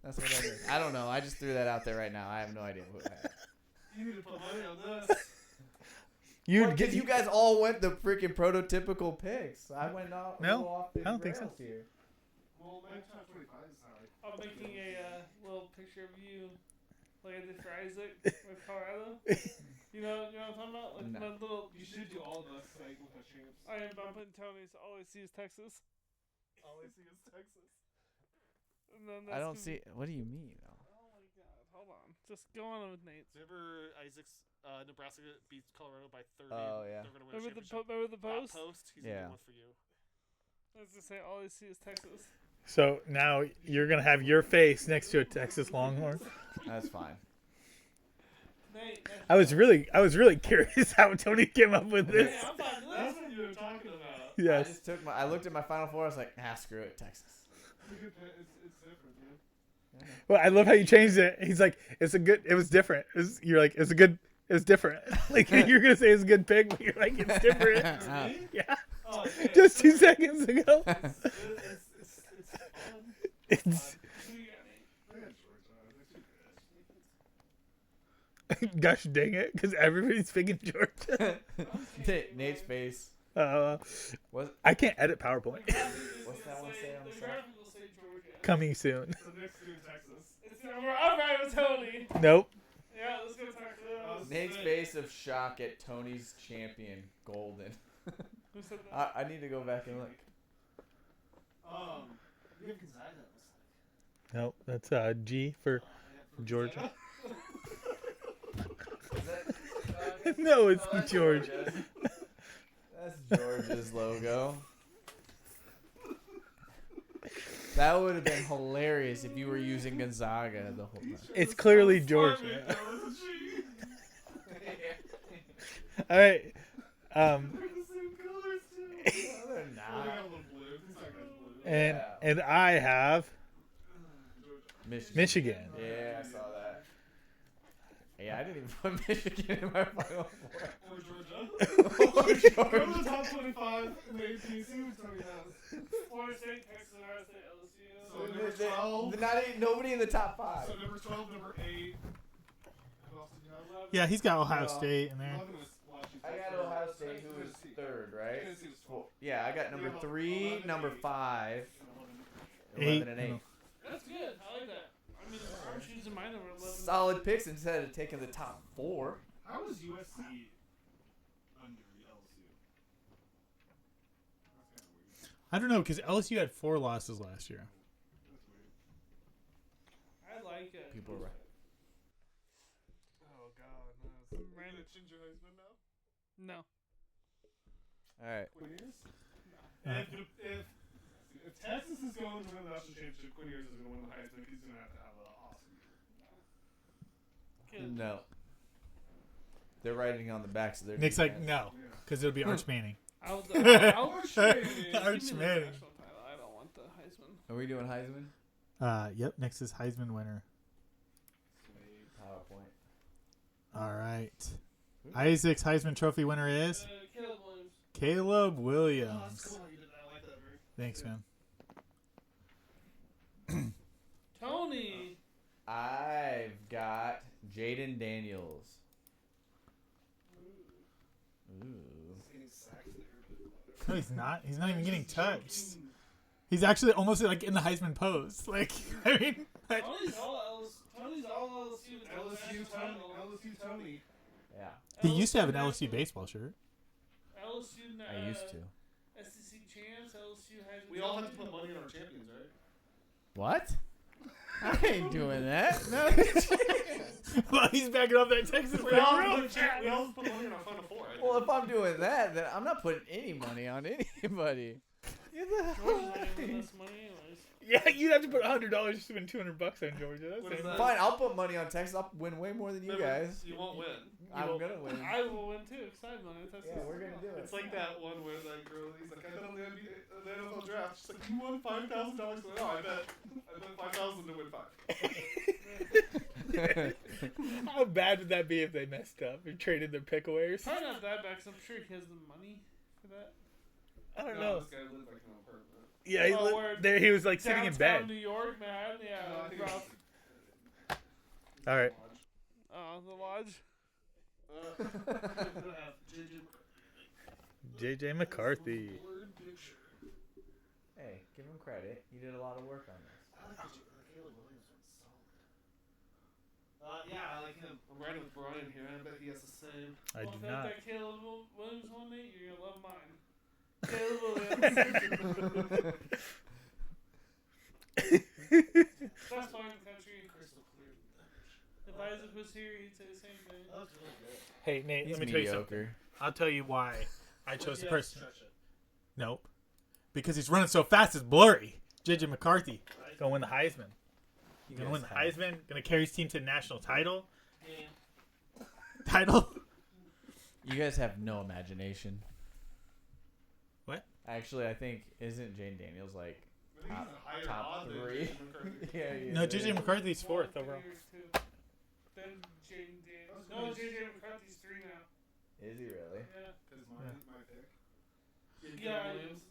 that's what I did. I don't know. I just threw that out there right now. I have no idea. You need to put money on this. You'd Because you guys all went the freaking prototypical picks. I went off. No, a little off the I don't think so. rails Here. Well, my top 25 is alright. I'm making a little picture of you, like I did for Isaac with Colorado. You know what I'm talking about? Like No. my little. You should do all of us like with our champs. I am bumping Tony's. All I see is Texas. All I see is Texas. And then I that's don't gonna see. What do you mean? Oh my god! Hold on. Just go on with Nate's. Remember Isaac's Nebraska beats Colorado by 30. Oh, yeah. They're gonna win a Remember championship. the post? Post. He's Yeah. the one for you. I was gonna say all I see is Texas. So now you're gonna have your face next to a Texas Longhorn. That's fine. Nate, I was really curious how Tony came up with Hey, this. I'm fine with That's this. what you were talking about. Yes. I looked at my Final Four. I was like, screw it, Texas. It's different, man. Well, I love how you changed it. He's like, it was different. You're like, it's different. Like you're gonna say it's a good pick, but you're like, it's different. Yeah. Oh, yeah, Just 2 seconds ago. it's fun. It's Who you got, Nate? I got Georgia. They're too good. gosh dang it, because everybody's picking Georgia. Nate's face. What? I can't edit PowerPoint. What's that one say on the The side? graphic will say Georgia. Coming soon. So next to Texas. I'm right with Tony. Nope. Yeah, let's go Texas. Nate's face of shock at Tony's champion, Golden. Who said that? I need to go back and look. We have Gonzaga. Nope. That's G for Georgia. No, it's Georgia. That's Georgia's logo. That would have been hilarious if you were using Gonzaga the whole time. It's clearly Georgia. All right. They're the same colors too. No, they're Oh, they not. got a little blue. Gonzaga has blue. And I have Michigan. Michigan. Yeah, I saw that. Yeah, I didn't even put Michigan in my Final Four. Or Georgia. Or Go to the Georgia. top 25 in the AP. See what Tony has. Florida State, Texas, Ohio State, LSU. So number 12. Nobody in the top five. So number 12, number 8. Who else did you have? Yeah, he's got Ohio No. State in there. 11 was Washington. I got Ohio State, who was third, right? Tennessee was 12. Yeah, I got number Yeah, 3, 11, number 8. 5, And 8. 11, and 8. That's good. I like that. I mean, I'm choosing my number 11. Solid picks instead of taking the top 4. How was USC under LSU? That's kind of weird. I don't know, because LSU had 4 losses last year. That's weird. I like it. People are right. Oh, God. No. Is Random. it change your husband now? No. All right. Quinn Ewers? Uh, If Texas is going to win the national championship, Quinn Ewers is going to win the Heisman. He's going to have an awesome year. Good. No. They're riding on the backs of their Nick's like, defense. no, Yeah. because it'll be Arch Manning. Arch Arch Manning. Give me the Manning. national title. I don't want the Heisman. Are we doing Heisman? Yep, next is Heisman winner. PowerPoint. All right. Isaac's Heisman Trophy winner is Caleb Williams. Caleb Oh, Williams. that's cool. You did that. I like that very. Thanks, man. Tony. I've got Jaden Daniels. Ooh. Getting sacked there, but No, he's not. He's not even getting touched. He's actually almost like in the Heisman pose. Like, I mean, like, Tony's all LSU. with the LSU national Tony. title. LSU Tony. Yeah, he used to have an national- LSU baseball shirt. LSU. I used to. SEC champs. LSU Heisman. We all have to put money on our champions, right? What? I ain't doing that. No. Well, he's backing up that Texas We all background. have to put money on our Final Four. Right? Well, if I'm doing that, then I'm not putting any money on anybody. Get the hell Georgia's out not of even here. less money anyways. Yeah, you'd have to put $100 just to win $200 on Georgia. What is That's that? Fine, I'll put money on Texas. I'll win way more than you Remember, guys. You won't win. I'm gonna win. I will win too. Excited money. That's Yeah, we're gonna do it. It's like that one where that girl, he's like, I bet on the NFL draft. She's like, you won $5,000. Like, oh, I bet 5,000 to win 5. How bad would that be if they messed up and traded their pick aways? Probably not that bad, 'cause I'm sure he has the money for that. I don't No, know. this guy lived like an apartment. Yeah, he, Oh, word. there he was like sitting in Downtown bed. New York, man. Yeah, No, I think rough. All right. Oh, the lodge. JJ McCarthy. Word picture. Hey, give him credit. He did a lot of work on this. I like Caleb Williams one's solid. Yeah, I like him. I'm riding with Brian here. I bet he has the same. I Well, do if you not. like that Caleb Williams one, Nate, you're gonna love mine. Caleb Williams. Best player in the country. Crystal clear. The If Isaac was here, he'd say the same thing. That looks really good. Hey Nate, He's let me tell you something. mediocre. I'll tell you why I chose the Yeah, person. stretch it. Nope. Because he's running so fast, it's blurry. JJ McCarthy gonna win the Heisman. You Gonna win the guys have- Heisman. Gonna carry his team to the national title. Yeah. Title. You guys have no imagination. What? Actually, I think isn't Jane Daniels like I think he's a higher top odds than 3? Jason McCarthy. Yeah, he No, is. JJ McCarthy's fourth One, overall. 3 years, too. Then Jaden Daniels. I was No, gonna- JJ McCarthy's 3 now. Is he really? Yeah. Because my pick. You had Yeah, Caleb Williams.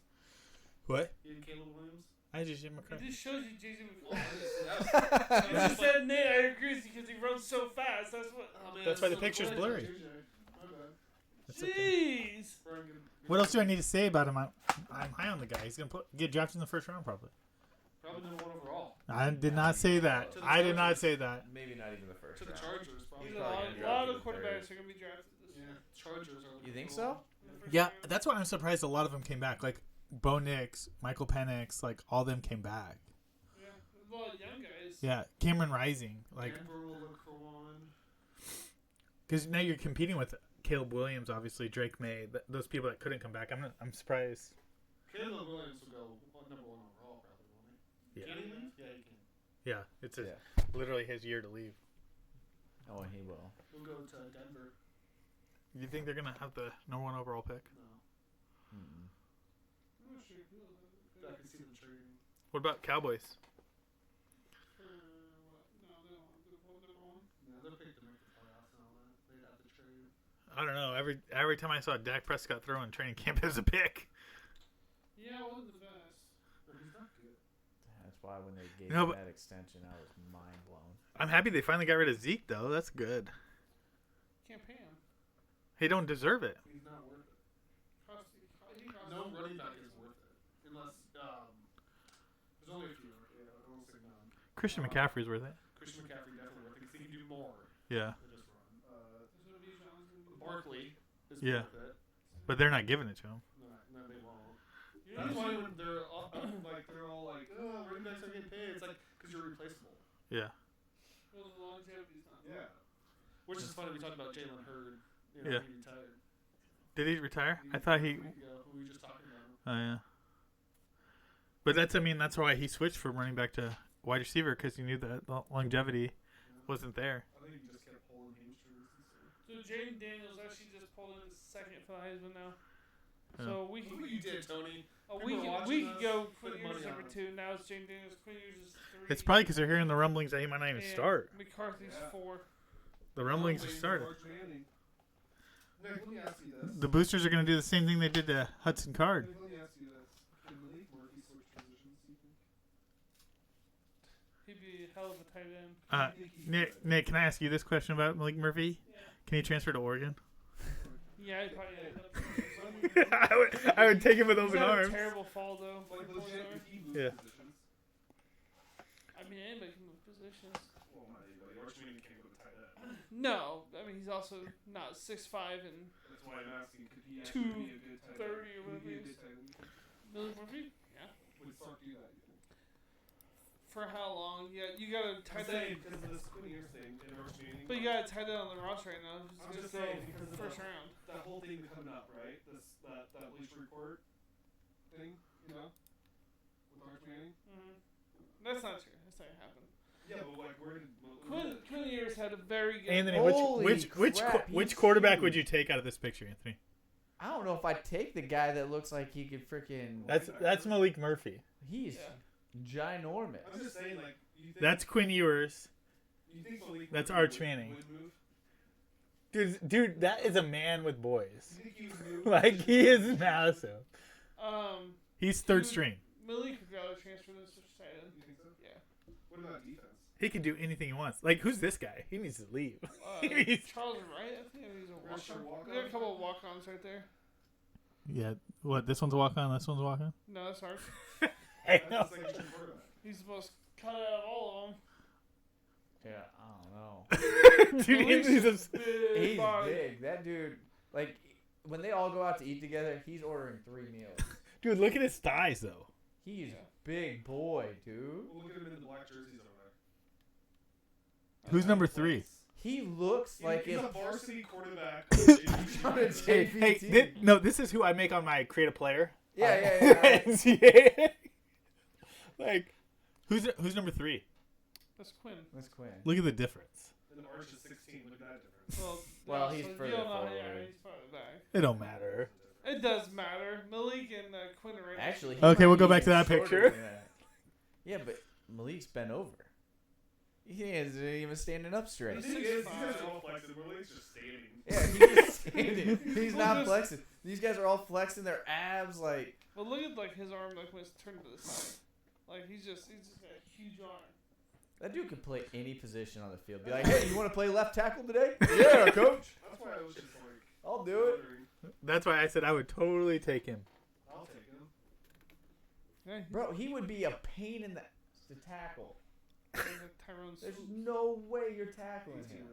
What? You had Caleb Williams. I JJ It McCarthy. just shows you JJ Oh, McCarthy. You that just said Nate, I agree with you because he runs so fast. That's what. Oh, man, That's why the so picture's blurry. blurry. My bad. That's okay. Jeez. Brian, What else do I need to say about him? I'm high on the guy. He's gonna get drafted in the first round probably. Probably number 1 overall. I did not say that. To the I did not Chargers. say that. Maybe not even the first To the round. Chargers, A probably. He's probably lot, gonna a draft lot in of the quarterbacks third. are going to be drafted this Yeah, year. Chargers are. You think cool. so? In the first Yeah, round. that's why I'm surprised a lot of them came back. Like Bo Nix, Michael Penix, like all them came back. Yeah. A lot of young guys. Yeah, Cameron Rising, like Denver will look for one. because now you're competing with Caleb Williams, obviously Drake May, those people that couldn't come back. I'm surprised. Caleb Williams will go number 1 overall, probably, won't he? Yeah, Can he leave? Yeah, he can. yeah, it's Yeah. literally his year to leave. Oh, and he will. He'll go to Denver. You think they're gonna have the number 1 overall pick? No. Mm-mm. I'm not sure who I can see them trading. What about Cowboys? for what? No, they don't want to do the one. Yeah, they're picked to make the playoffs and all that. They'd have to trade. I don't know. Every time I saw Dak Prescott throw in training camp, it was a pick. Yeah, it wasn't the best. But he's not good. That's why when they gave No, him but- that extension, I was mind blown. I'm happy they finally got rid of Zeke though. That's good. Can't pay him. He don't deserve it. He's not worth it. He costs No running back is worth it. Unless, there's only a few. Yeah, I won't say none. Christian McCaffrey's worth it. Christian McCaffrey definitely worth it because he can do more Yeah, than just run. That's what Bijan's gonna do. Barkley is Yeah. worth it. but they're not giving it to him. No, they won't. You know, That's why when they're all, like, oh, running backs are getting paid. It's like, because you're replaceable. Yeah. well, the longevity's not there. Yeah. Which is funny. We talked about Jalen Hurd. You know, Yeah. he retired. Did he retire? I thought he. A week ago, who we were just talking about. Oh yeah. But that's why he switched from running back to wide receiver because he knew that the longevity wasn't there. I think he just kept pulling hamstrings and stuff. So Jaden Daniels actually just pulled in second for the Heisman now. Yeah. So we Look what you did, Tony. a People week are watching week us, ago, put Quinn money Ewers on number it. 2. Now it's Jaden Daniels. Quinn Ewers is 3. It's probably because they're hearing the rumblings that he might not even and start. McCarthy's Yeah. 4. The rumblings have started. Arch Manning. Nick, let me ask you this. The boosters are going to do the same thing they did to Hudson Card. Nick, let me ask you this. Can Malik Murphy switch positions, do you think? He'd be a hell of a tight end. Uh, I think he Nick, could. Nick, can I ask you this question about Malik Murphy? Yeah. Can he transfer to Oregon? Yeah, he probably ended up. I would take him with He's open had a arms. terrible fall though. Like, before legit, there. if he moved Yeah. positions. I mean, anybody can move positions. Well, not anybody. Arch Manning can't go to tight end. No, I mean he's also not 6'5" and That's why I'm asking, could he actually be a good tight 230 end? or Could he whatever be a he good is. tight end? Miller Murphy. Yeah. Would Sark do that, you think? For how long? Yeah, you got a I'm tight saying, end, because of this Quinn Ewers thing and Arch Manning. but you got a tight end on the roster right now. Who's I'm gonna just go saying, because of first the- round. that whole thing coming up, right? That Bleacher Report thing, you know, with Arch Manning. Mm-hmm. That's not true. That's not gonna happen. Yeah, but like, where did Quinn Ewers had a very good. Anthony, Holy which crap, he's quarterback would huge. you take out of this picture, Anthony? I don't know if I'd take the guy that looks like he could freaking. That's Malik Murphy. He's ginormous. I'm just saying, like, you think That's Quinn Ewers. you think Malik that's Murphy Arch would- Manning. would move? Dude, that is a man with boys. You think he would move? Like he is massive. He's third string. Malik could go transfer this to tight end. You think so? Yeah. What about defense? He can do anything he wants. Like who's this guy? He needs to leave. Charles Wright, I think he's a Rusher walk-on. walk-on? We got a couple of walk-ons right there. Yeah. What? This one's a walk on. This one's a walk on. No, that's hard. Hey, That's the second string quarterback. He's the most cut out of all of them. Yeah, I don't know. Dude, Anthony's a, He's body. big. That dude, like, when they all go out to eat together, he's ordering 3 meals. dude. Look at his thighs though. He's Yeah. big boy, dude. Well, look at him in the black jerseys over there. Who's number 3? He looks like He's if a varsity quarterback. on a Hey, JV team. this is who I make on my create a player. Yeah. NCAA. Like, who's number 3? That's Quinn. That's Quinn. Look at the difference. And Arch is 16. Look at that difference. Well, yeah, he's so further you don't know, forward. Yeah, he's farther back. It don't matter. It does matter. Malik and Quinn are right. Actually, he Okay, might we'll be go back to even that shorter picture. than that. Yeah, but Malik's bent over. He isn't even standing up The straight. thing is, these guys are all flexing. Malik's just standing. Yeah, he's just standing. He's Well, not just- flexing. These guys are all flexing their abs like. Well, look at like his arm like when it's turned to the side. Like he's just got a huge arm. That dude could play any position on the field. Be like, hey, you want to play left tackle today? Yeah, coach. That's why I was just like, I'll do it. wondering. That's why I said I would totally take him. I'll take him. Yeah, Bro, he would be a pain in the to tackle. he's like Tyrone There's Swoop. no way you're tackling him.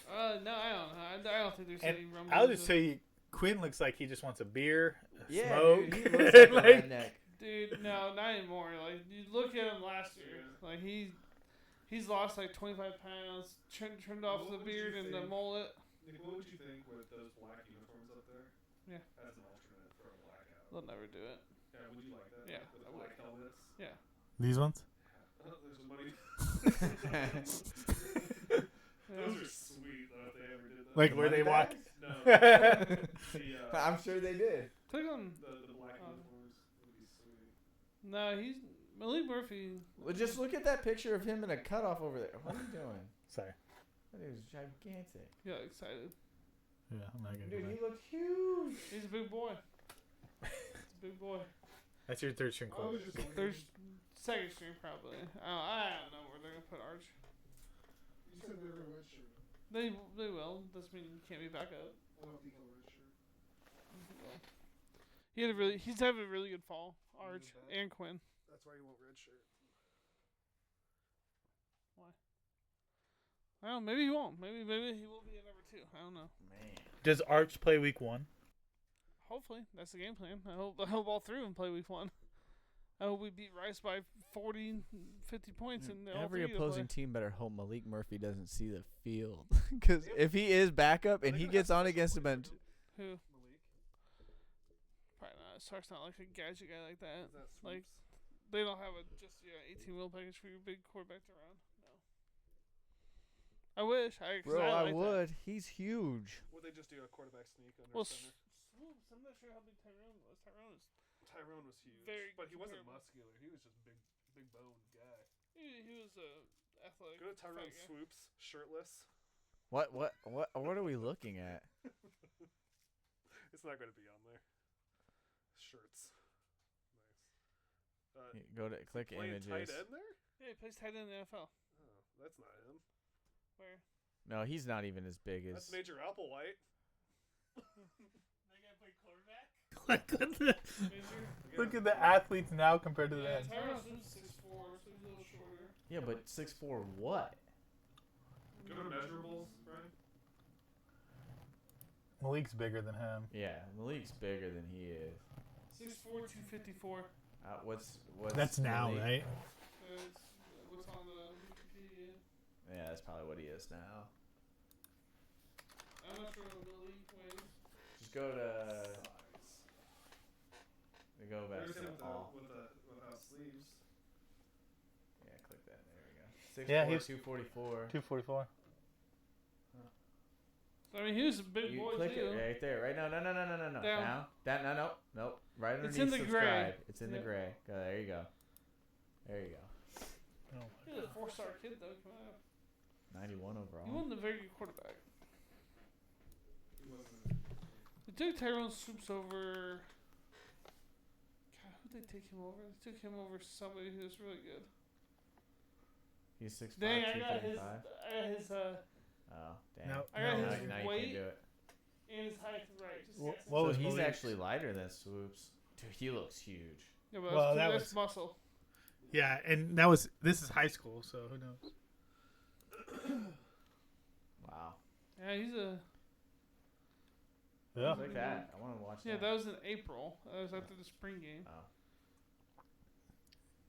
No, I don't know. I don't think there's And any rumble. I'll just say Quinn looks like he just wants a beer, a Yeah, smoke. dude, he looks like a Like, redneck. Dude, no, not anymore. Like you look at him last year. Like he's lost like 25 pounds. Trimmed off What the would beard you and the think? mullet. Nick, what would you think with those black uniforms up there? Yeah. As an alternate for a blackout. They'll never do it. Yeah, would you like that? Yeah, With I would. black helmets? these ones? There's money. Yeah. Those are sweet though if they ever did that. Like where they walk. No. The, I'm sure they did. Click on. the black Oh. uniforms would be sweet. No, he's Malik Murphy. Well, just look at that picture of him in a cutoff over there. What are you doing? Sorry. That dude's gigantic. He got excited. Yeah, I'm not gonna Dude, do he that. looks huge. He's a big boy. He's a big boy. That's your third string I quote. was just wondering. There's second string probably. I don't know where they're gonna put Arch. You said they were a red shirt. They will. Doesn't mean you can't be back up. I don't think a red shirt. He's having a really good fall. Arch and Quinn. That's why you want red shirt. I don't know. Maybe he won't. Maybe he will be a number 2. I don't know. Man. Does Arch play week 1? Hopefully that's the game plan. I hope all 3 of them play week 1. I hope we beat Rice by 40, 50 points and all Every 3 of them opposing play. team better hope Malik Murphy doesn't see the field. Because if he is backup and he gets on against a bench. Who? Malik. Probably not. Sark's not like a gadget guy like that. Is that Like Swoops? they don't have a 18-wheel package for your big quarterback to run. No. I wish. 'Cause Bro, I I like that. would. He's huge. Would they just do a quarterback sneak under Well, center? Swoops, I'm not sure how big Tyrone was. Tyrone is Tyrone was huge, very but he wasn't comparable. muscular. He was just big boned guy. he was a athletic. Go to Tyrone fat guy. Swoops, shirtless. What are we looking at? It's not going to be on there. Shirts. Nice. Here, go to click Playing tight images. end there? Yeah, he plays tight end in the NFL. Oh, that's not him. Where? No, he's not even as big That's as. Major Applewhite. That guy played quarterback. Look at the athletes now compared to Yeah, then. Tyrone Swoops 6'4", so he's a little shorter. Yeah, but 6'4" what? Go to measurables, Brian. Malik's bigger than him. Yeah, Malik's bigger than he is. 6'4", 254. What's That's now, Malik? right? That's what's on the Wikipedia. Yeah, that's probably what he is now. I'm not sure what Malik weighs. Just go to. Go back There's to him all. without sleeves. Yeah, click that. There we go. 6'4", Yeah, he's- 244. 244. So, I mean, he was a big You boy click too. it right there. Right now, no. Down. Down. No. Right underneath It's in the subscribe. gray. It's in the Yep. gray. Go, there you go. There you go. Oh He was a 4-star kid though. Come on. 91 He overall. wasn't a very good quarterback. He wasn't. They took Tyrone Swoops over. God, who'd they take him over? They took him over somebody who was really good. He's 6'5", Dang, I got 235. Oh, damn. No. I got No. his now you weight can't do it. and his height right. Just Wha- guess. what So was he's Malik's? actually lighter than Swoops. Dude, he looks huge. Yeah, but Well, that's, that that's was- muscle. Yeah, and this is high school, so who knows? Wow. Yeah, he's a. Yeah. Look at that. I want to watch Yeah, that. that was in April. That was after the spring game. Oh.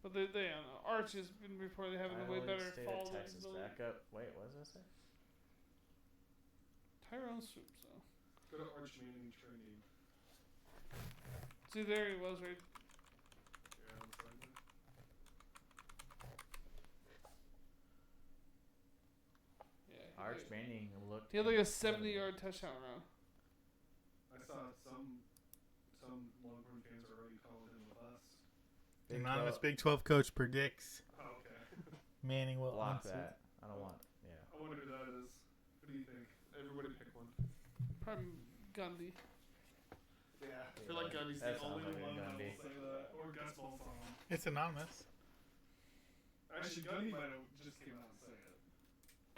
But they don't know. Arch has been reportedly having a way Iowa better State fall at than Texas the backup. Wait, what does that say? Tyrone Swoops, though. Go to Arch Manning training. See, there he was, right? Yeah, on the side there. Yeah. Arch Manning looked. He had like a incredible. 70-yard touchdown run. I saw some Longhorn fans are already calling him a bust. Big Anonymous 12 Big 12 coach predicts Oh, okay. Manning will Block unseat. that. I don't want. Yeah. I wonder who that is. Who do you think? Everybody pick one. Probably Gundy. Yeah. I Yeah, feel like Gundy's that the sounds only like a one that Gundy. will say that. Or Gus Malzahn. It's anonymous. Actually, Gundy might have just came out and said it.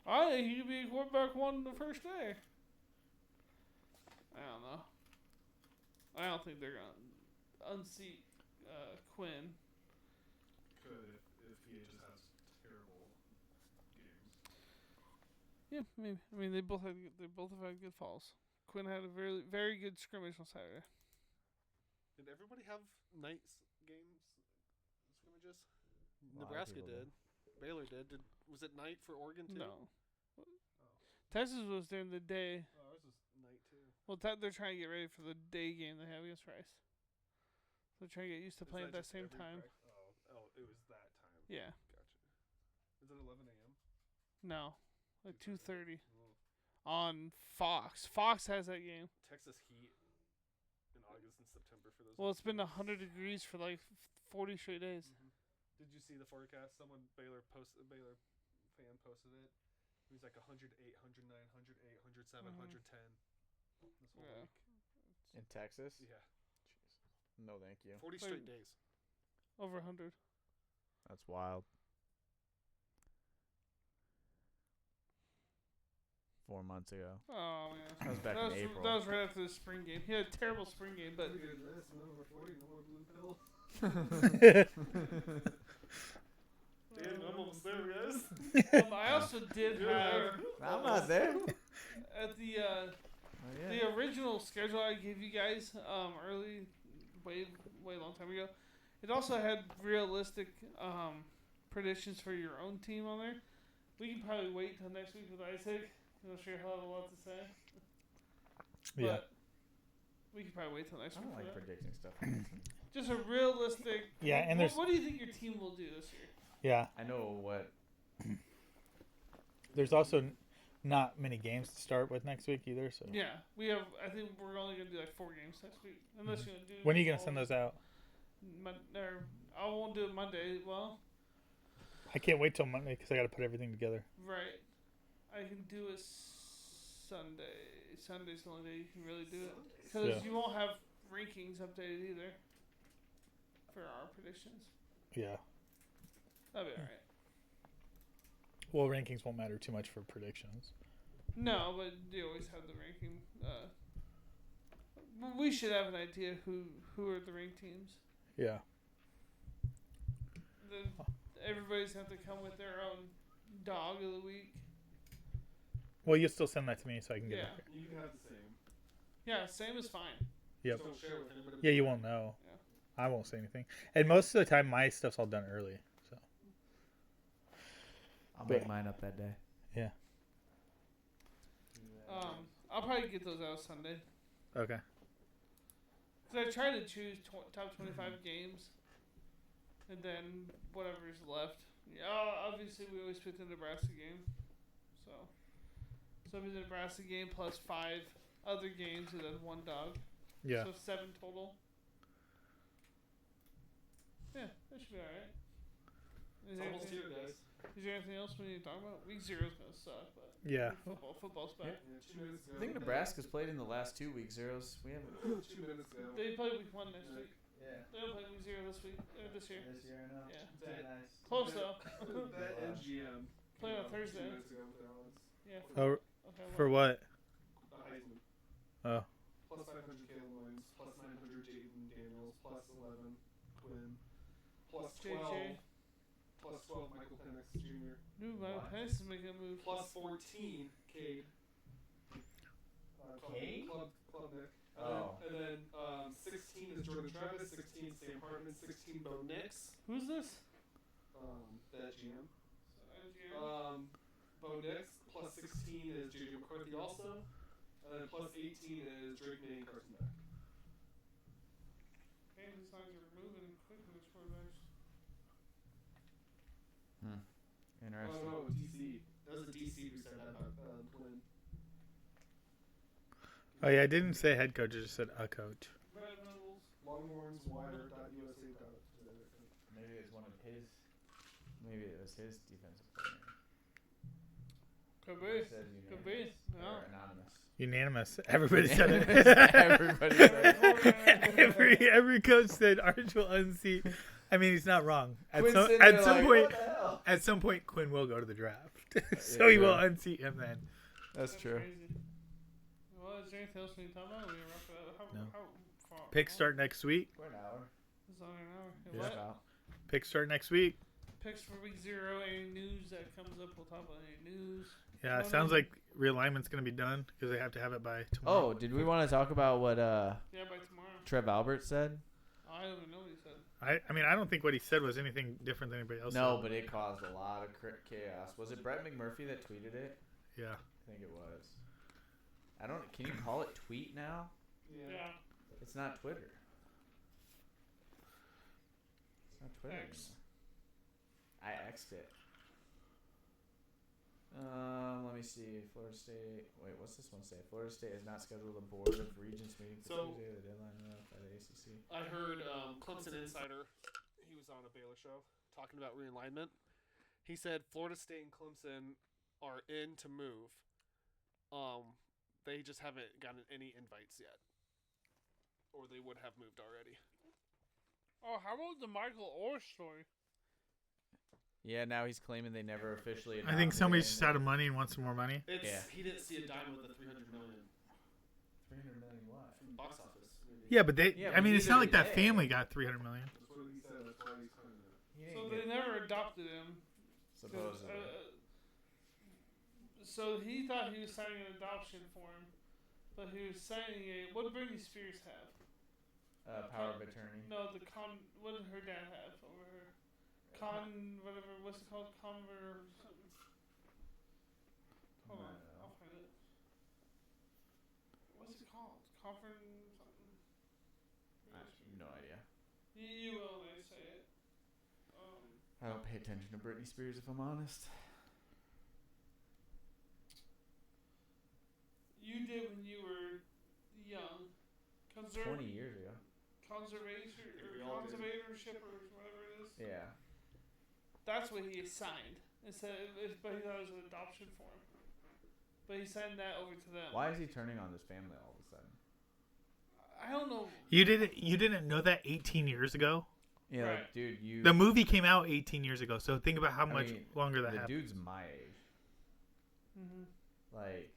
I think he could be quarterback one the first day. I don't know. I don't think they're gonna unseat Quinn. Could if he just has terrible games. Yeah, maybe. I mean, they both have had good falls. Quinn had a very very good scrimmage on Saturday. Did everybody have night games, scrimmages? A lot of Nebraska people did. Baylor did. Was it night for Oregon too? No. Texas was during the day. Oh, ours was night too. Well, they're trying to get ready for the day game they have against Rice. So they're trying to get used to playing at that same time. Oh, it was that time. Yeah. Gotcha. Is it 11 a.m.? No. Like 2:30 Oh. on Fox. Fox has that game. Texas Heat in August and September for those. Well, it's been games. 100 degrees for like 40 straight days. Mhm. Did you see the forecast? Someone Baylor fan posted it. It was like 108, 109, 108, 107, Mhm. 110 this whole Yeah. week. In Texas? Yeah. Jeez. No, thank you. 40 Wait. straight days. Over 100. That's wild. 4 months ago. Oh, yeah. That was back in April. That was right after the spring game. He had a terrible spring game, but Look at this. No more 40, no more blue pill. Damn, I'm almost there, guys. I also did have I'm not there. at the Not yet. the original schedule I gave you guys early, way long time ago. It also had realistic predictions for your own team on there. We can probably wait till next week with Isaac. I'm sure he'll have a lot to say. Yeah. But we can probably wait till next I week don't for like that. predicting stuff. Just a realistic. Yeah, and what, there's- what do you think your team will do this year? Yeah. I know what. There's also not many games to start with next week either. So Yeah, we have. I think we're only gonna do like 4 games next week, unless you're gonna do. when are you gonna all send those out? Or I won't do it Monday. Well, I can't wait till Monday because I got to put everything together. right. I can do it Sunday. Sunday's the only day you can really do it because Yeah. you won't have rankings updated either for our predictions. Yeah. That'll be alright. Well, rankings won't matter too much for predictions. No, but you always have the ranking. We should have an idea who are the ranked teams. Yeah. Then everybody's have to come with their own dog of the week. Well, you still send that to me so I can get Yeah. it. You can have the same. Yeah, same is fine. Yep. Just don't share with anybody. Yeah, you won't know. Yeah. I won't say anything. And most of the time, my stuff's all done early. So I'll But- make mine up that day. yeah. I'll probably get those out Sunday. Okay. Cause I try to choose top 25 games, and then whatever's left. Yeah, obviously we always pick the Nebraska game, so it'll be the Nebraska game plus 5 other games and then 1 dog. Yeah. So 7 total. Yeah, that should be alright. Is It's there almost anything- here, guys. Is there anything else we need to talk about? Week 0 is gonna suck, but Yeah. football's back. Yeah, 2 minutes ago. I think Nebraska's played in the last 2 week zeros. We haven't. 2 minutes ago. They play week 1 next week. Yeah. They don't play week 0 this week. This year. This year, I know. Yeah. Bet. Nice. Close though. Bet MGM. Play on came out Thursday. 2 minutes ago with their odds. Yeah. Oh, Okay. for what? The Heisman. Oh. Plus 500 Caleb Williams. Plus 900 Jaden Daniels. Plus 11 Quinn. Plus 12. JJ. Plus 12 Michael Penix Jr. Dude, my What? Penix is making a move. Plus 14 Cade. Cade? Club Nick. Oh. And then 16 is Jordan Travis. 16 Sam Hartman. 16 Bo Nix. Who's this? BetGM. MGM. Bo Nix plus 16 is JJ McCarthy also, and then plus 18 is Drake May and Carson Beck. Okay, these lines are moving quick in this quarterbacks. Interesting. Oh no, DC. That was the DC who said that about Quinn. Oh yeah, I didn't say head coach. I just said a coach. Brad Reynolds. Longhornswire.usa. Maybe it's one of his. Maybe it was his defensive coordinator. Could It be. says Could unanimous. be. No. Or anonymous. Unanimous. Everybody said it. Everybody said it. every coach said Arch will unseat. I mean, he's not wrong. At Quinn's some sitting at there some like, point, what the hell? at some point, Quinn will go to the draft, so Yeah, he will true. unseat him then. That's true. Crazy. Well, is there anything else we need to talk about? We can wrap it up. How, No. how far? Picks start next week. For an hour. It's on an hour. Yeah. What? About. Picks start next week. Picks for week 0. Any news that comes up, we'll talk about any news. Yeah, it sounds like realignment's gonna be done because they have to have it by tomorrow. Oh, did we want to talk about what Yeah, by tomorrow. Trev Albert said? I don't even know what he said. I mean, I don't think what he said was anything different than anybody else. No, said. but it caused a lot of chaos. Was it Brett McMurphy that tweeted it? Yeah. I think it was. I don't. Can you call it tweet now? Yeah. It's not Twitter. It's not Twitter. X. Anymore. I X'd it. Let me see. Florida State. Wait, what's this one say? Florida State has not scheduled a Board of Regents meeting for So- Tuesday. The deadline by the ACC. I heard Clemson Insider, he was on a Baylor show, talking about realignment. He said Florida State and Clemson are in to move. They just haven't gotten any invites yet. Or they would have moved already. Oh, how about the Michael Orr story? Yeah, now he's claiming they never officially. I think adopted somebody's it just out of money and wants some more money. It's Yeah. He didn't see a dime with the $300 million 300 million what? from the box office. Maybe. Yeah, but they. Yeah, I but mean, it's neither not like did that they. family got 300 million. That's what he said. That's why he's claiming it. He So didn't they get- never adopted him. supposedly. So he thought he was signing an adoption form, but he was signing a. What did Britney Spears have? Power of attorney. No, what did her dad have over her? Whatever. What's it called? Something. Hold on, I'll find it. What's it called? Something. I have no idea. You will when I say it. I don't pay attention to Britney Spears if I'm honest. You did when you were young. 20 years ago. Conservatorship or whatever it is. Yeah. That's what he signed. But he thought it was an adoption form. But he signed that over to them. Why is he turning on this family all of a sudden? I don't know. You didn't know that 18 years ago. Yeah, Right. like, dude, you. The movie came out 18 years ago, so think about how much mean, longer that the happened. dude's my age. Mm-hmm. Like,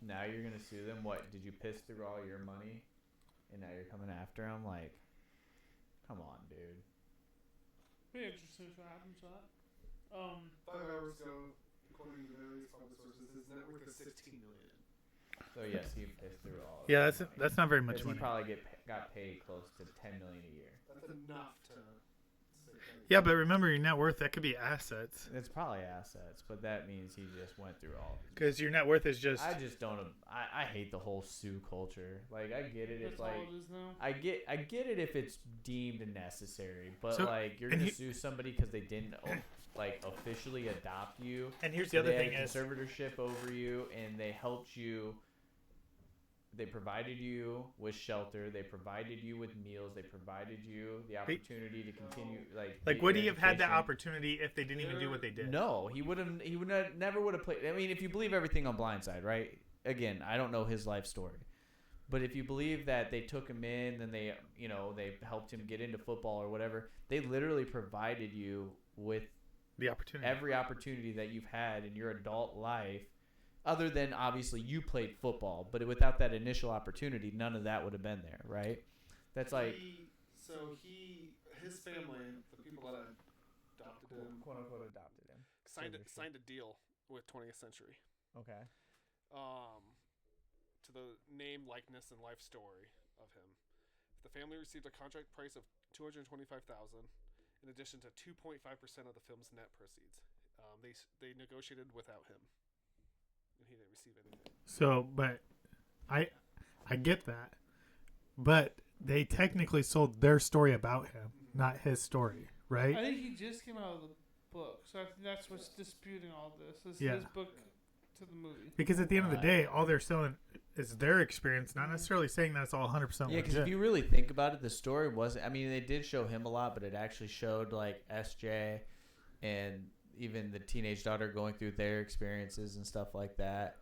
now you're gonna sue them. What? Did you piss through all your money, and now you're coming after him? Like, come on, dude. Be interesting if what happens to that. 5 hours ago, according to various public sources, his net worth is $16 million. So yes, he pissed through all. of Yeah, his money. that's not very much 'Cause money. He probably got paid close to $10 million a year. That's enough to say Yeah, but remember your net worth, that could be assets. It's probably assets, but that means he just went through all of it. Because your net worth is just. I just don't. I hate the whole sue culture. Like, I get it if That's like all it is now. I get it if it's deemed necessary, but So- like you're and gonna he- sue somebody because they didn't like officially adopt you. And here's the other They thing had is. conservatorship over you, and they helped you. They provided you with shelter. They provided you with meals. They provided you the opportunity to continue like. Like, get would your he have had that education. opportunity if they didn't even do what they did? No, he wouldn't. He would never would have played. I mean, if you believe everything on Blindside, right? Again, I don't know his life story, but if you believe that they took him in, then they helped him get into football or whatever. They literally provided you with The opportunity. every opportunity that you've had in your adult life, other than obviously you played football. But without that initial opportunity, none of that would have been there, right? That's like his family, the people that adopted him, quote unquote adopted him. signed a deal with 20th Century. Okay. To the name, likeness, and life story of him. The family received a contract price of $225,000, in addition to 2.5% of the film's net proceeds. They negotiated without him, and he didn't receive anything. So, but I get that, but they technically sold their story about him, not his story, right? I think he just came out of the book, so I think that's what's disputing all this. Is Yeah. his book to the movie. Because at the end of the day, all they're selling is their experience, not necessarily saying that it's all 100% Yeah, because legit. if you really think about it, the story wasn't. I mean, they did show him a lot, but it actually showed like SJ and even the teenage daughter going through their experiences and stuff like that.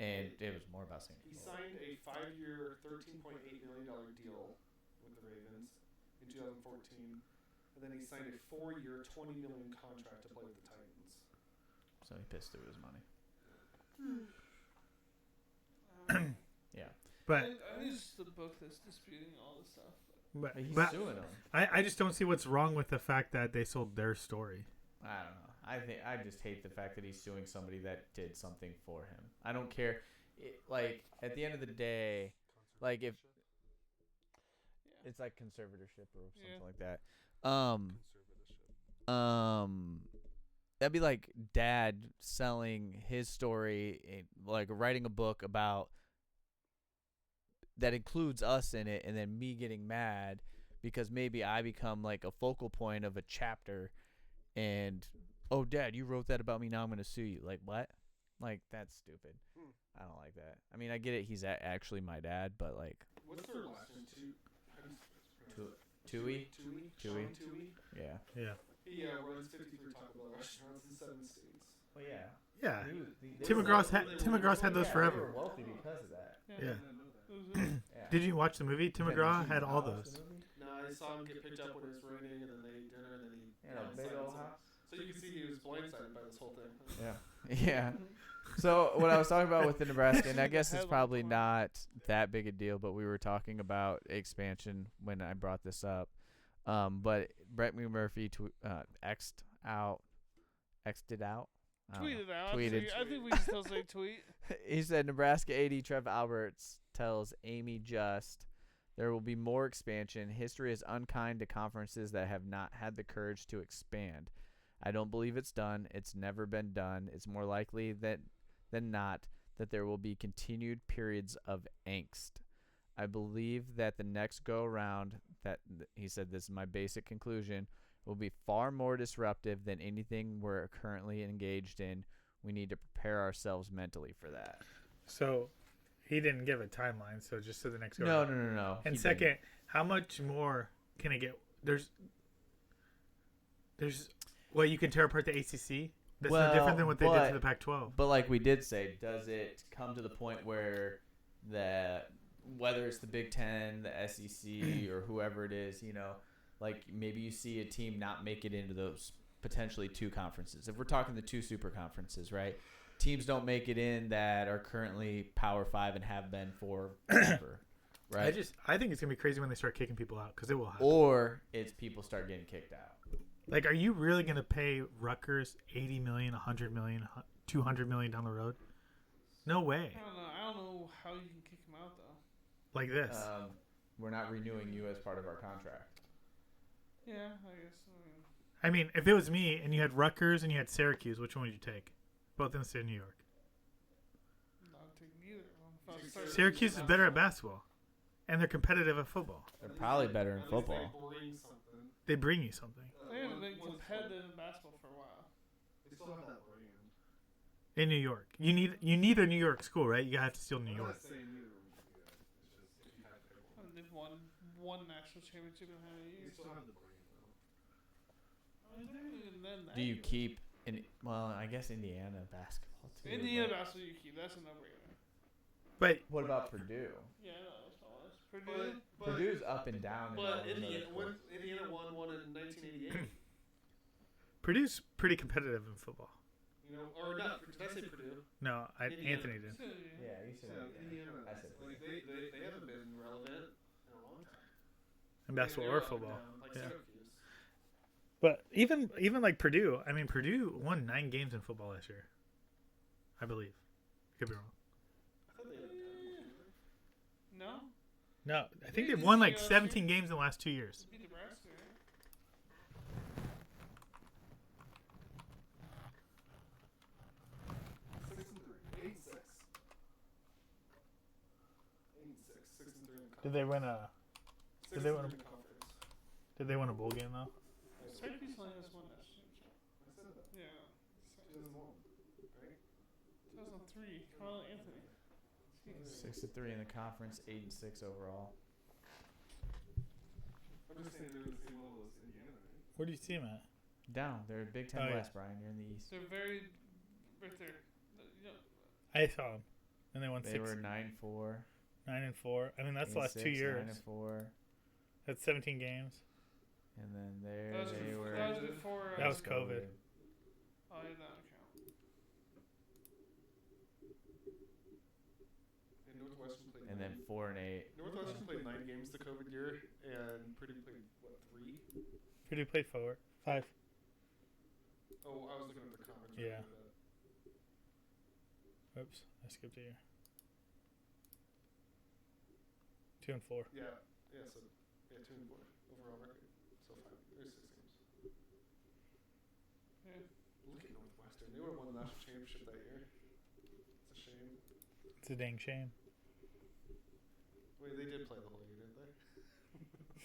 And it was more about St. He signed a 5-year, $13.8 million deal with the Ravens in 2014, and then he signed a 4-year, $20 million contract to play with the Titans. So he pissed through his money. Yeah. But I think it's the book that's disputing all this stuff. but, He's but suing him. I just don't see what's wrong with the fact that they sold their story. I don't know. I just hate the fact that he's suing somebody that did something for him. I don't care. Like at the end of the day, like if Yeah. it's like conservatorship or something Yeah. like that. Conservatorship. That'd be like dad selling his story, like writing a book about that includes us in it, and then me getting mad because maybe I become like a focal point of a chapter, and oh, dad, you wrote that about me. Now I'm gonna sue you. Like what? Like that's stupid. I don't like that. I mean, I get it. He's actually my dad, but like What's their last name? Tui. Tui. Tui. Sean Tui. Yeah. Yeah. He runs 53 Taco Bell restaurants in 7 states. Well, yeah. Yeah. They Tim were McGraw's wealthy. Tim McGraw's had those Yeah, forever. They were wealthy because of that. Yeah. Yeah. Did you watch the movie? Tim Yeah, McGraw did you had all watch those. the movie? No, I saw him get picked up when it was raining, and then they ate dinner, and then he. Yeah, a big old house. So you can see he was blindsided by this whole thing. Yeah. Yeah. So what I was talking about with the Nebraska, and I guess it's Headline probably point. not that big a deal, but we were talking about expansion when I brought this up. But Brett McMurphy X'd it out. I don't know. Tweeted out. Tweeted. I think we can still say tweet. He said Nebraska AD Trev Alberts tells Amy Just there will be more expansion. History is unkind to conferences that have not had the courage to expand. I don't believe it's done. It's never been done. It's more likely than not that there will be continued periods of angst. I believe that the next go around, that he said this is my basic conclusion, will be far more disruptive than anything we're currently engaged in. We need to prepare ourselves mentally for that. So he didn't give a timeline. So just to the next. No. And He second, didn't. how much more can it get? There's. Well, you can tear apart the ACC. That's no Well, different than what they did but- to the Pac-12. But like we did say, does it come to the point where whether it's the Big Ten, the SEC, or whoever it is, like maybe you see a team not make it into those potentially two conferences. If we're talking the two super conferences, right? Teams don't make it in that are currently Power 5 and have been forever, right? I think it's gonna be crazy when they start kicking people out because it will happen. Or it's people start getting kicked out. Like, are you really gonna pay Rutgers $80 million, $100 million, $200 million down the road? No way. I don't know how you can kick him out though. Like this. We're not renewing you as part of our contract. Yeah, I guess. I mean, if it was me and you had Rutgers and you had Syracuse, which one would you take? Both in the state of New York. Not taking either of them. If I was Syracuse is better at basketball, and they're competitive at football. They're probably better in football. Bring something. They bring you something. They haven't been competitive in basketball for a while. They still have that brand. In New York, you need a New York school, right? You have to steal New I'm York. not saying neither. Yeah, it's just if you have to pick one. They've won one national championship in how many They years? still have the brand though. I mean, they're even then that Do you good. keep I guess Indiana basketball too. Indiana but- basketball you keep? That's a no-brainer. But What about Purdue? Yeah, no, that's not honest. Purdue. Purdue's up and down. in all But those Indiana, other sports. Indiana won one in 1988. Purdue's pretty competitive in football. Or not? Did I say Purdue? No, Indiana. Anthony did. Yeah, you said Yeah, Indiana. I said Like they haven't been relevant in a long time. In basketball They're or up and football. down, like Yeah. Syracuse. But even like Purdue, I mean, Purdue won 9 games in football last year. I believe. Could be wrong. I thought they had No? No, I think They they've won like just- 17 games in the last 2 years. Beat Nebraska, right? 6-3 in the Did they win conference. did they win 6-3 in the conference. Did they win a bowl game though? Syracuse only has one national championship. I said that. Yeah. 2001, right? 2003. Carl Anthony. Jeez. 6-3 in the conference, 8-6 overall. I'm just saying they're the same level as Indiana, right? Where do you see them at? Down. They're Big Ten Oh, yeah. West, Brian. You're in the East. They're very right there. You know, I saw them, and they won They 6, were 9-4. 9-4. I mean, that's the last 2 8-6, years. 9-4. That's 17 games. And then there that was they before, were. that was before. That was COVID. Oh, yeah, that don't count. And Northwestern played. And then 4-8. Northwestern played 9 games the COVID year, and Purdue played what 3? Purdue played 4, 5. Oh, I was looking at the conference. Yeah. record of Oops, I skipped a year. 2 and 4. that. Yeah, so 2-4 overall record. So 5. There's 6 games. Yeah. Look at Northwestern. They would have won the national championship that year. It's a shame. It's a dang shame. Wait, they did play the whole year, didn't they?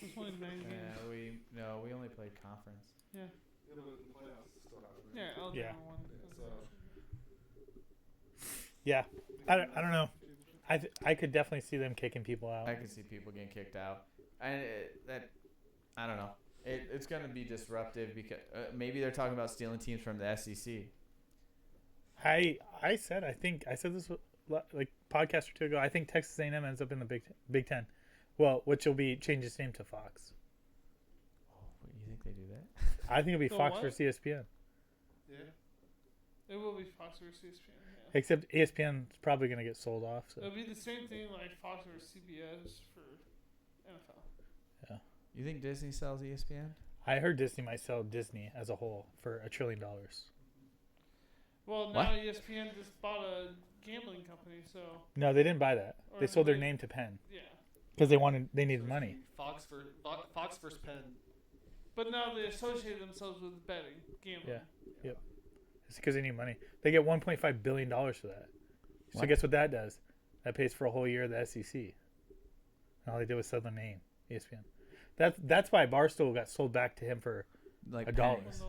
It's only 9 games. We only played conference. Yeah. Yeah, but the playoffs still happened. Yeah, Alabama Yeah. won. So- Yeah, I don't know. I could definitely see them kicking people out. I can see people getting kicked out, and I don't know. It's going to be disruptive because maybe they're talking about stealing teams from the SEC. I said this like podcast or 2 ago. I think Texas A&M ends up in the Big Ten. Well, which will be change its name to Fox. Oh, you think they do that? I think it'll be So Fox what? versus ESPN. Yeah. It will be Fox versus ESPN. Yeah. Except ESPN's probably going to get sold off. So It'll be the same thing like Fox versus CBS for NFL. You think Disney sells ESPN? I heard Disney might sell Disney as a whole for $1 trillion. Well, What? now ESPN just bought a gambling company, so No, they didn't buy that. Or They sold their wait. name to Penn yeah. because they needed money. Fox versus Penn. But now they associate themselves with betting, gambling. Yeah. It's because they need money. They get $1.5 billion for that. So What? guess what that does? That pays for a whole year of the SEC. And all they did was sell the name, ESPN. That's why Barstool got sold back to him for Like $1. pennies. $1.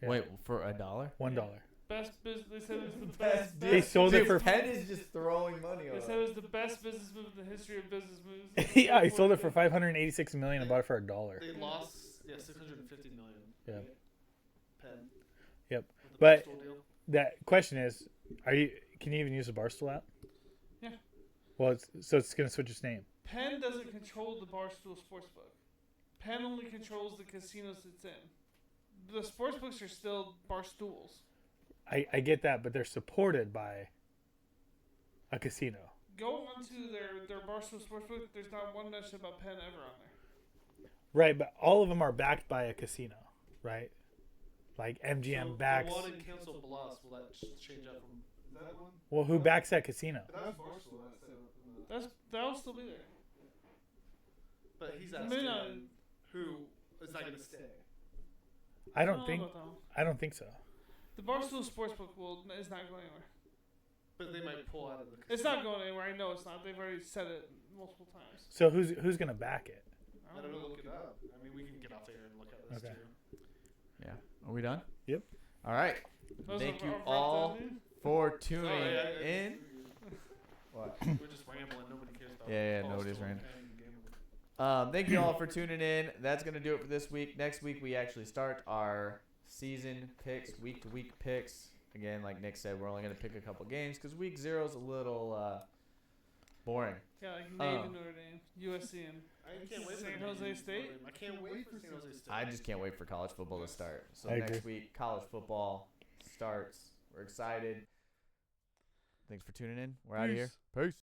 yeah, Wait, for $1? $1. Best business. They said it was the best. They sold it for. Penn is just throwing money They said it was the best business move in the history of business moves. Yeah, he sold it for $586 million and bought it for $1. They lost 650 million. Yeah. Penn. Yep. With the But- Barstool deal. That question is, can you even use the Barstool app? Yeah. Well, it's going to switch its name. Penn doesn't control the Barstool Sportsbook. Penn only controls the casinos it's in. The sportsbooks are still Barstools. I get that, but they're supported by a casino. Go onto their Barstool Sportsbook. There's not one mention about Penn ever on there. Right, but all of them are backed by a casino, right? Like MGM So backs. The one in Council Bluffs, will that change up from? Is that one? Well, who backs that casino? But that was Barstool that set up in the. That'll still be there. But he's I asking mean, who is that going to stay? I don't think. know about that one. I don't think so. The Barstool Sportsbook is not going anywhere. But they might pull out of the. It's not going anywhere. I know it's not. They've already said it multiple times. So who's gonna back it? I don't know. Look it up. I mean, we can get off there and look at this Okay. too. Yeah. Are we done? Yep. All right. Those Thank are you our all friends, for tuning yeah. in. What? We're just rambling. Nobody cares about. Yeah, Barstool nobody's and rambling. gambling. Thank you all for tuning in. That's going to do it for this week. Next week, we actually start our season picks, week-to-week picks. Again, like Nick said, we're only going to pick a couple games because week 0 is a little boring. Yeah, like Navy, Notre Dame, USC, and I can't wait for San the Jose Navy State? game. I can't wait for San Jose State. I just can't wait for college football to start. So I next agree. week, college football starts. We're excited. Thanks for tuning in. We're out of here. Peace. Peace.